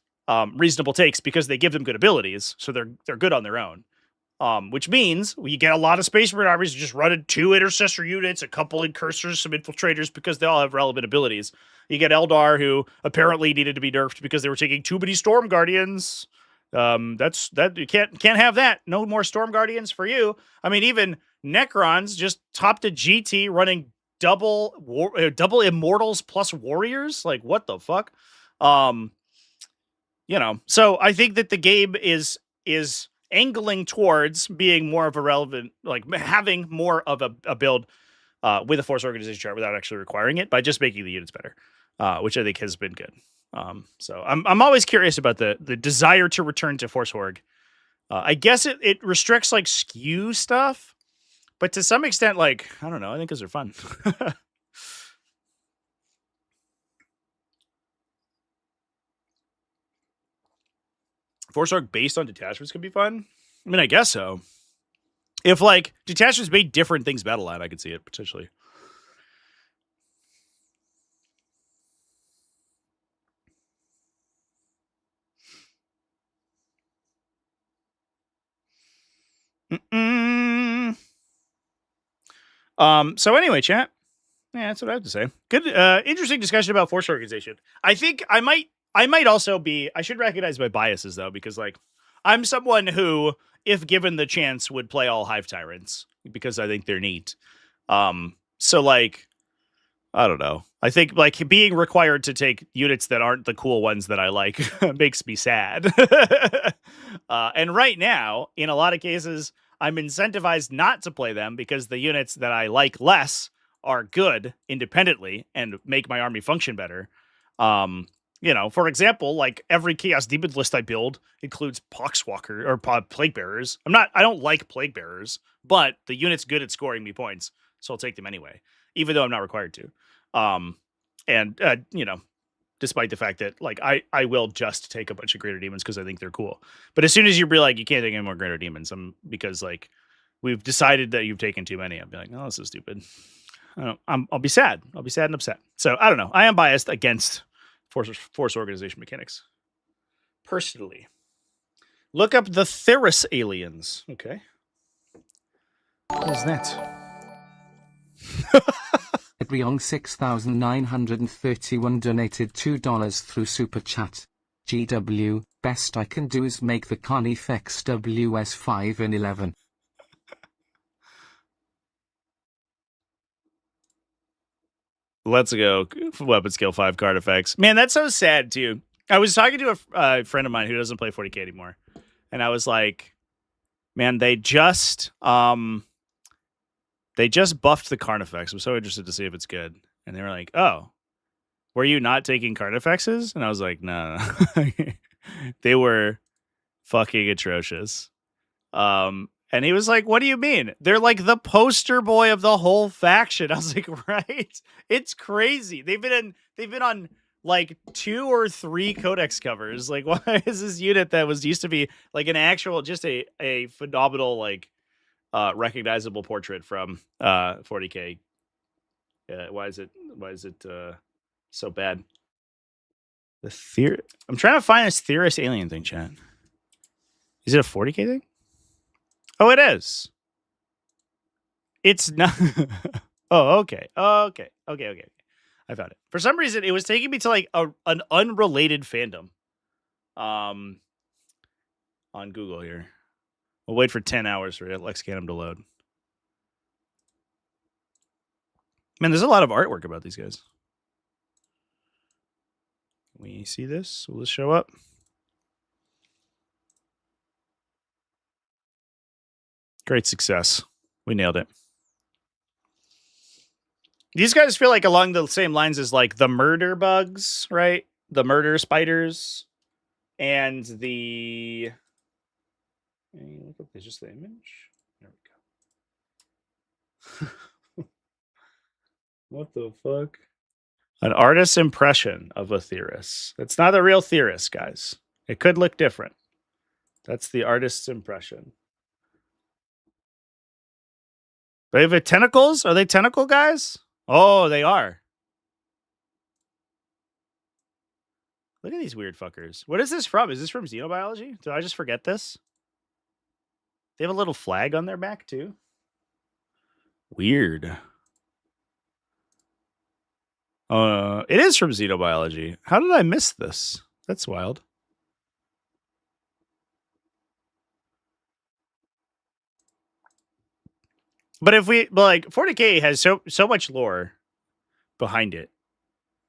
reasonable takes because they give them good abilities, so they're good on their own. Which means you get a lot of Space Marine armies just running 2 intercessor units, a couple incursors, some infiltrators, because they all have relevant abilities. You get Eldar, who apparently needed to be nerfed because they were taking too many Storm Guardians. That you can't have that. No more Storm Guardians for you. I mean, even Necrons just topped a GT running double Immortals plus Warriors. Like, what the fuck? So I think that the game is angling towards being more of a relevant, like having more of a build with a force organization chart without actually requiring it by just making the units better, which I think has been good. So I'm always curious about the desire to return to force org. I guess it restricts like skew stuff, but to some extent, like, I don't know, I think those are fun. Force org based on detachments could be fun. I mean, I guess so. If like detachments made different things battle line, I could see it potentially. So anyway, chat. Yeah, that's what I have to say. Good, interesting discussion about force organization. I think I might also be. I should recognize my biases though, because like I'm someone who, if given the chance, would play all Hive Tyrants because I think they're neat. So like, I don't know. I think like being required to take units that aren't the cool ones that I like makes me sad. And right now, in a lot of cases, I'm incentivized not to play them because the units that I like less are good independently and make my army function better. For example, like every Chaos Demon list I build includes Poxwalker or Plague Bearers. I don't like Plague Bearers, but the unit's good at scoring me points, so I'll take them anyway, even though I'm not required to. Despite the fact that like I will just take a bunch of Greater Demons because I think they're cool. But as soon as you be like, you can't take any more Greater Demons, because like we've decided that you've taken too many, I'll be like, oh, this is stupid. I'll be sad. I'll be sad and upset. So I don't know. I am biased against force organization mechanics. Personally. Look up the Theris aliens. Okay. What is that? Briong 6931 donated $2 through Super Chat. GW, best I can do is make the Carnifex WS5 in 11. Let's go. Weapon skill 5 card effects. Man, that's so sad, too. I was talking to a friend of mine who doesn't play 40k anymore. And I was like, man, they just buffed the Carnifex. I'm so interested to see if it's good. And they were like, oh, were you not taking Carnifexes? And I was like, no. They were fucking atrocious. And he was like, what do you mean? They're like the poster boy of the whole faction. I was like, right? It's crazy. They've been on like 2 or 3 codex covers. Like, why is this unit that was used to be like an actual, just a phenomenal, like, recognizable portrait from 40k? Why is it so bad? I'm trying to find this Theorist alien thing, chat. Is it a 40k thing? Oh, it is. It's not. Oh, okay. Okay. I found it. For some reason, it was taking me to like an unrelated fandom. On Google here. We'll wait for 10 hours for Lexicandum to load. Man, there's a lot of artwork about these guys. Can we see this? Will this show up? Great success. We nailed it. These guys feel like along the same lines as like the murder bugs, right? The murder spiders and the... Look up, there's just the image. There we go. What the fuck? An artist's impression of a theorist. It's not a real theorist, guys. It could look different. That's the artist's impression. They have tentacles? Are they tentacle guys? Oh, they are. Look at these weird fuckers. What is this from? Is this from Xenobiology? Did I just forget this? They have a little flag on their back, too. Weird. It is from Xenobiology. How did I miss this? That's wild. But if we, like, 40k has so much lore behind it.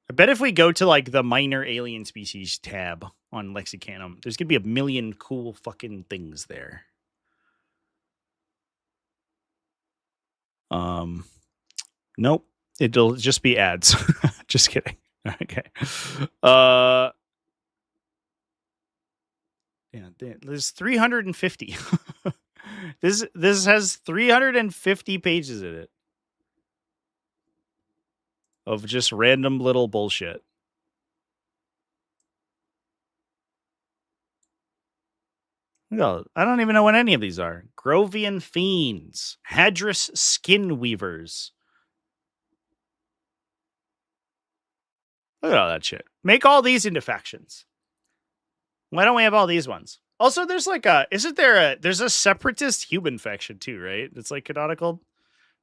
I bet if we go to, like, the minor alien species tab on Lexicanum, there's going to be a million cool fucking things there. Nope. It'll just be ads. Just kidding. Okay. Yeah, there's 350. This has 350 pages in it of just random little bullshit. No, I don't even know what any of these are. Grovian Fiends, Hadris Skin Weavers. Look at all that shit. Make all these into factions. Why don't we have all these ones? Also, there's like there's a separatist human faction too, right? It's like canonical.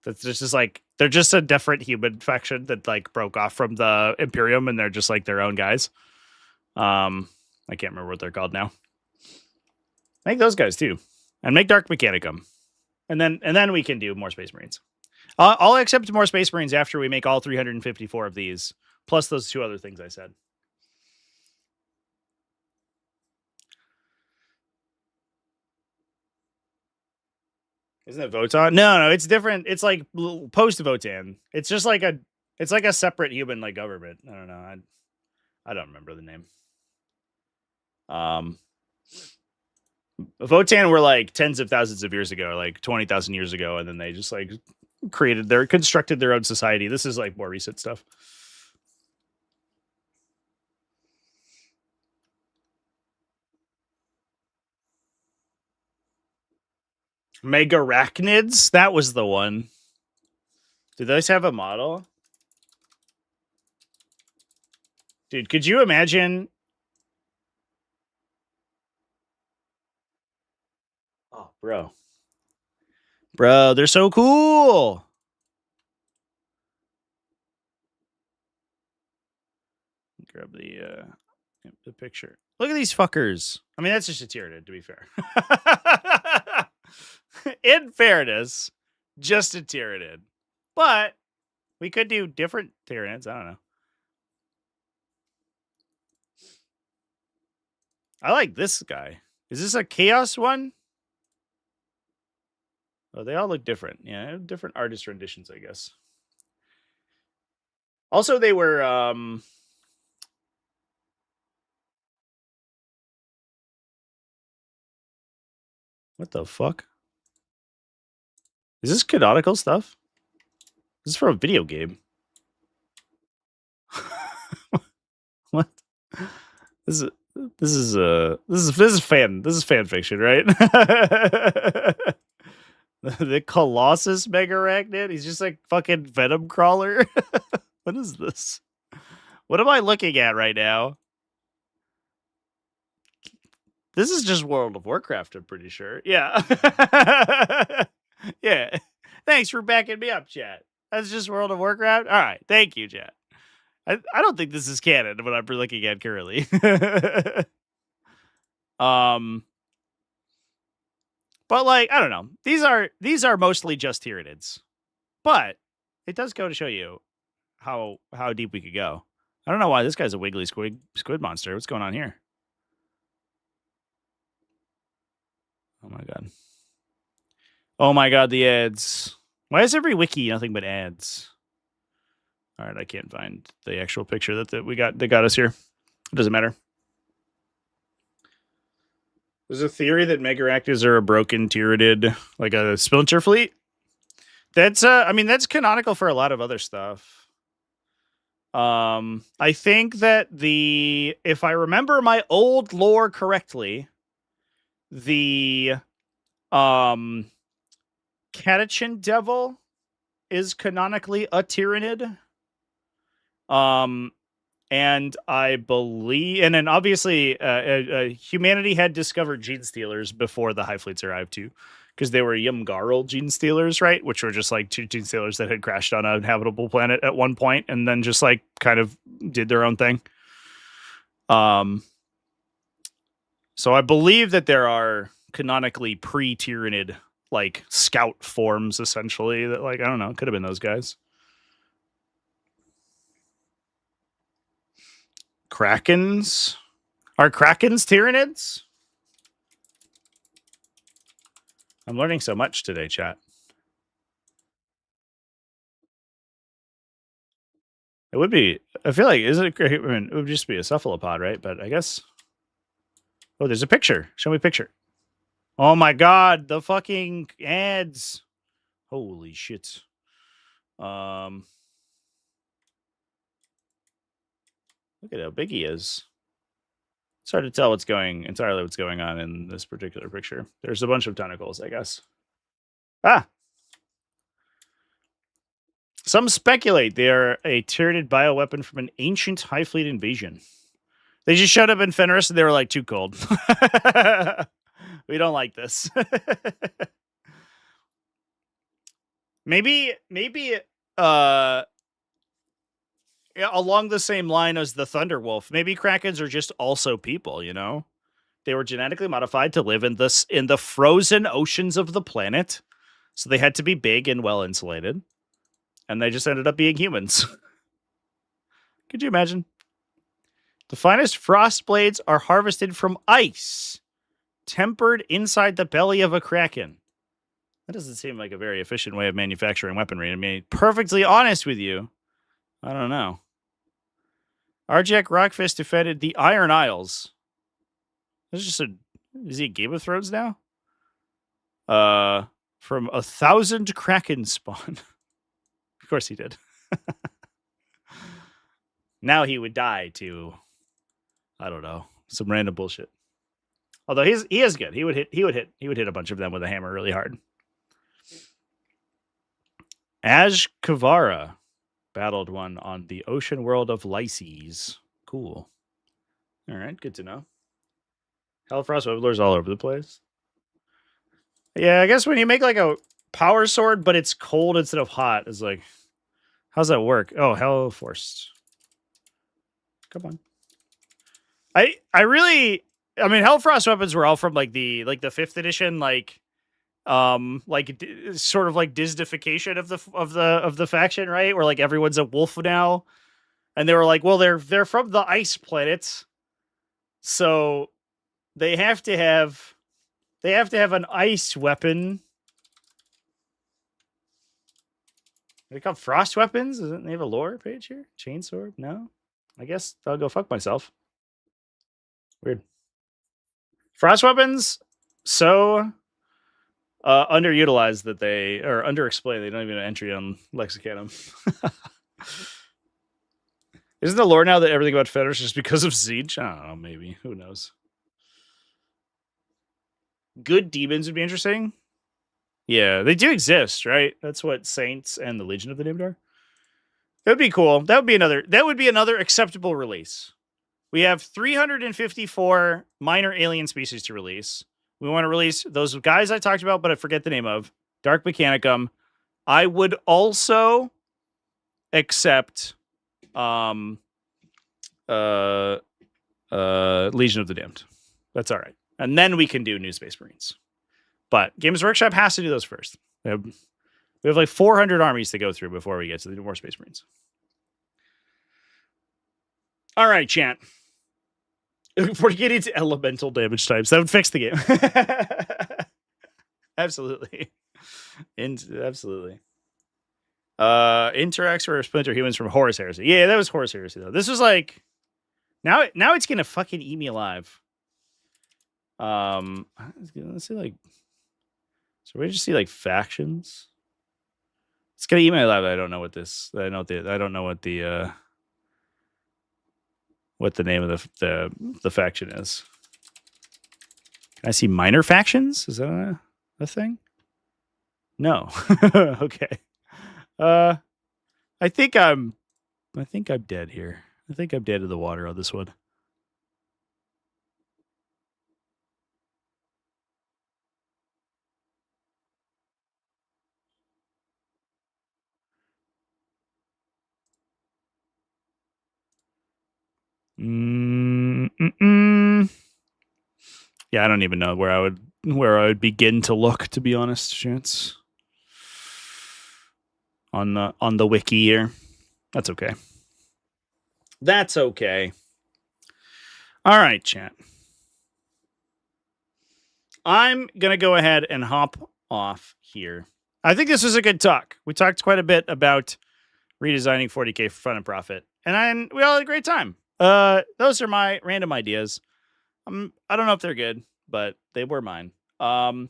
That's just like, they're just a different human faction that like broke off from the Imperium and they're just like their own guys. I can't remember what they're called now. Make those guys too. And make Dark Mechanicum. And then we can do more Space Marines. I'll accept more Space Marines after we make all 354 of these, plus those 2 other things I said. Isn't it Votan? No, it's different. It's like post Votan. It's just like a separate human like government. I don't know. I don't remember the name. Votan were like tens of thousands of years ago, like 20,000 years ago, and then they just like constructed their own society. This is like more recent stuff. Megarachnids? That was the one. Do those have a model? Dude, could you imagine? Oh, bro. Bro, they're so cool. grab the picture. Look at these fuckers. I mean, that's just a Tyranid, to be fair. In fairness, just a Tyranid. But we could do different Tyranids. I don't know. I like this guy. Is this a Chaos one? Oh, they all look different. Yeah, different artist renditions, I guess. Also, they were what the fuck? Is this canonical stuff? This is from a video game. What? This is fan fiction, right? The Colossus Megarachnid? He's just like fucking Venom Crawler. What is this? What am I looking at right now? This is just World of Warcraft, I'm pretty sure. Yeah. Yeah. Thanks for backing me up, chat. That's just World of Warcraft? All right. Thank you, chat. I don't think this is canon, what I'm looking at currently. But like, I don't know. These are mostly just Tyranids. But it does go to show you how deep we could go. I don't know why this guy's a wiggly squid monster. What's going on here? Oh my god. Oh my god, the ads. Why is every wiki nothing but ads? All right, I can't find the actual picture that got us here. It doesn't matter. There's a theory that Megaractids are a broken Tyranid, like a splinter fleet. That's I mean, that's canonical for a lot of other stuff. I think that if I remember my old lore correctly, the Catachin Devil is canonically a Tyranid. And I believe, and then obviously, humanity had discovered gene stealers before the Hive Fleets arrived too, because they were Yumgarl gene stealers, right? Which were just like two gene stealers that had crashed on a habitable planet at one point, and then just like kind of did their own thing. So I believe that there are canonically pre-Tyranid like scout forms, essentially, that like I don't know, could have been those guys. Krakens? Are Krakens Tyranids? I'm learning so much today, chat. It would be, I feel like, it would just be a cephalopod, right? But I guess. Oh, there's a picture. Show me a picture. Oh my god, the fucking ads. Holy shit. Look at how big he is. It's hard to tell what's going on in this particular picture. There's a bunch of tentacles, I guess. Ah! Some speculate they are a Tyranid bioweapon from an ancient Hive Fleet invasion. They just showed up in Fenris and they were like, too cold. We don't like this. maybe along the same line as the Thunderwolf, maybe Krakens are just also people, you know? They were genetically modified to live in the frozen oceans of the planet. So they had to be big and well insulated. And they just ended up being humans. Could you imagine? The finest frost blades are harvested from ice, tempered inside the belly of a kraken. That doesn't seem like a very efficient way of manufacturing weaponry. I mean, perfectly honest with you, I don't know. Arjak Rockfist defended the Iron Isles. Is he a Game of Thrones now? From 1,000 kraken spawn. Of course he did. Now he would die to, I don't know, some random bullshit. Although he is good. He would hit a bunch of them with a hammer really hard. Aj Kavara battled one on the ocean world of Lyces. Cool. All right, good to know. Hellfrost Weblers all over the place. Yeah, I guess when you make like a power sword, but it's cold instead of hot, it's like, how's that work? Oh, Hellforce. Come on. I really, I mean, Hellfrost weapons were all from like the 5th edition, sort of like Disneyfication of the faction, right? Where like everyone's a wolf now, and they were like, well, they're from the ice planets, so they have to have an ice weapon. They call frost weapons. Doesn't they have a lore page here? Chainsword? No, I guess I'll go fuck myself. Weird. Frost weapons, so underutilized that they or underexplained. They don't even have an entry on Lexicanum. Isn't the lore now that everything about Fetters is just because of Siege? I don't know. Maybe. Who knows? Good demons would be interesting. Yeah, they do exist, right? That's what Saints and the Legion of the Damned are. That would be cool. That would be another acceptable release. We have 354 minor alien species to release. We want to release those guys I talked about, but I forget the name of. Dark Mechanicum. I would also accept Legion of the Damned. That's all right. And then we can do New Space Marines. But Games Workshop has to do those first. We have like 400 armies to go through before we get to the more Space Marines. All right, chat. We're getting to elemental damage types. That would fix the game. Absolutely. Absolutely. Interax or Splinter Humans from Horus Heresy. Yeah, that was Horus Heresy, though. This was like... Now it's going to fucking eat me alive. Let's see, like... So we just see, like, factions. It's going to eat me alive. I don't know what this... I don't know what the... what the name of the faction is. Can I see minor factions? Is that a thing? No. Okay. I think I'm dead here. I think I'm dead in the water on this one. Yeah, I don't even know where I would begin to look, to be honest, Chance. On the wiki here. That's okay. That's okay. All right, chat. I'm going to go ahead and hop off here. I think this was a good talk. We talked quite a bit about redesigning 40K for fun and profit, and we all had a great time. Those are my random ideas. I don't know if they're good, but they were mine. I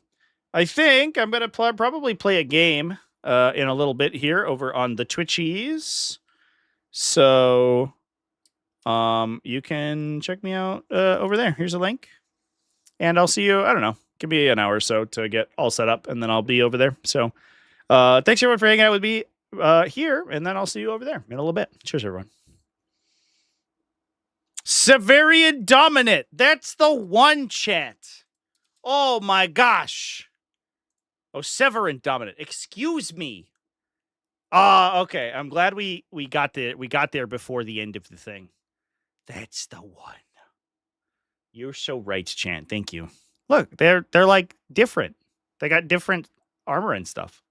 think I'm going to probably play a game in a little bit here over on the Twitchies. So you can check me out over there. Here's a link. And I'll see you, I don't know, give me an hour or so to get all set up, and then I'll be over there. So thanks, everyone, for hanging out with me here, and then I'll see you over there in a little bit. Cheers, everyone. Severian Dominant. That's the one, chat. Oh, my gosh. Oh, Severin Dominant. Excuse me. Okay. I'm glad we got there before the end of the thing. That's the one. You're so right, Chant. Thank you. Look, they're like different. They got different armor and stuff.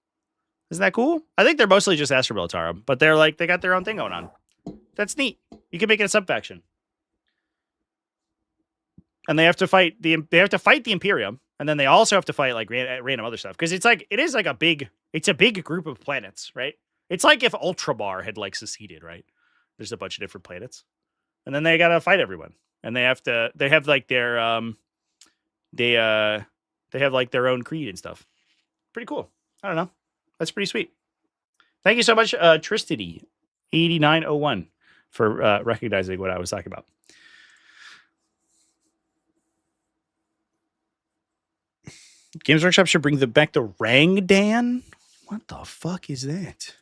Isn't that cool? I think they're mostly just Astro Militarum, but they got their own thing going on. That's neat. You can make it a sub-faction. And they have to fight the Imperium, and then they also have to fight like random other stuff, because it's a big group of planets, right? It's like if Ultramar had like seceded, right? There's a bunch of different planets, and then they gotta fight everyone, and they have like their they have like their own creed and stuff. Pretty cool. I don't know. That's pretty sweet. Thank you so much, Tristity 8901, for recognizing what I was talking about. Games Workshop should bring back the Rangdan. What the fuck is that?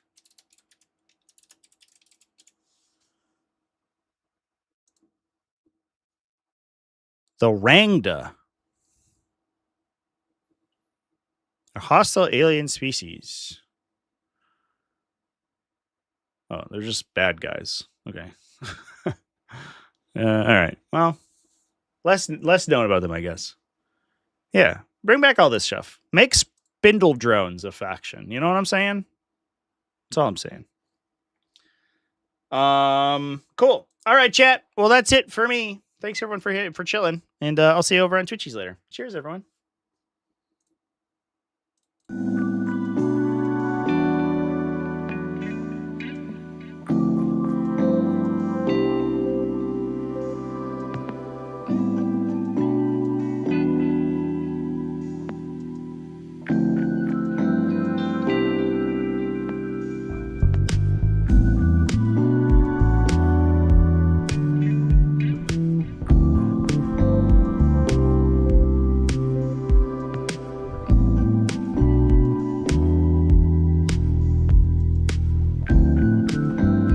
The Rangda. A hostile alien species. Oh, they're just bad guys. Okay. All right. Well, Less known about them, I guess. Yeah. Bring back all this stuff. Make spindle drones a faction. You know what I'm saying? That's all I'm saying. Cool. All right, chat. Well, that's it for me. Thanks everyone for chilling, and I'll see you over on Twitchies later. Cheers, everyone.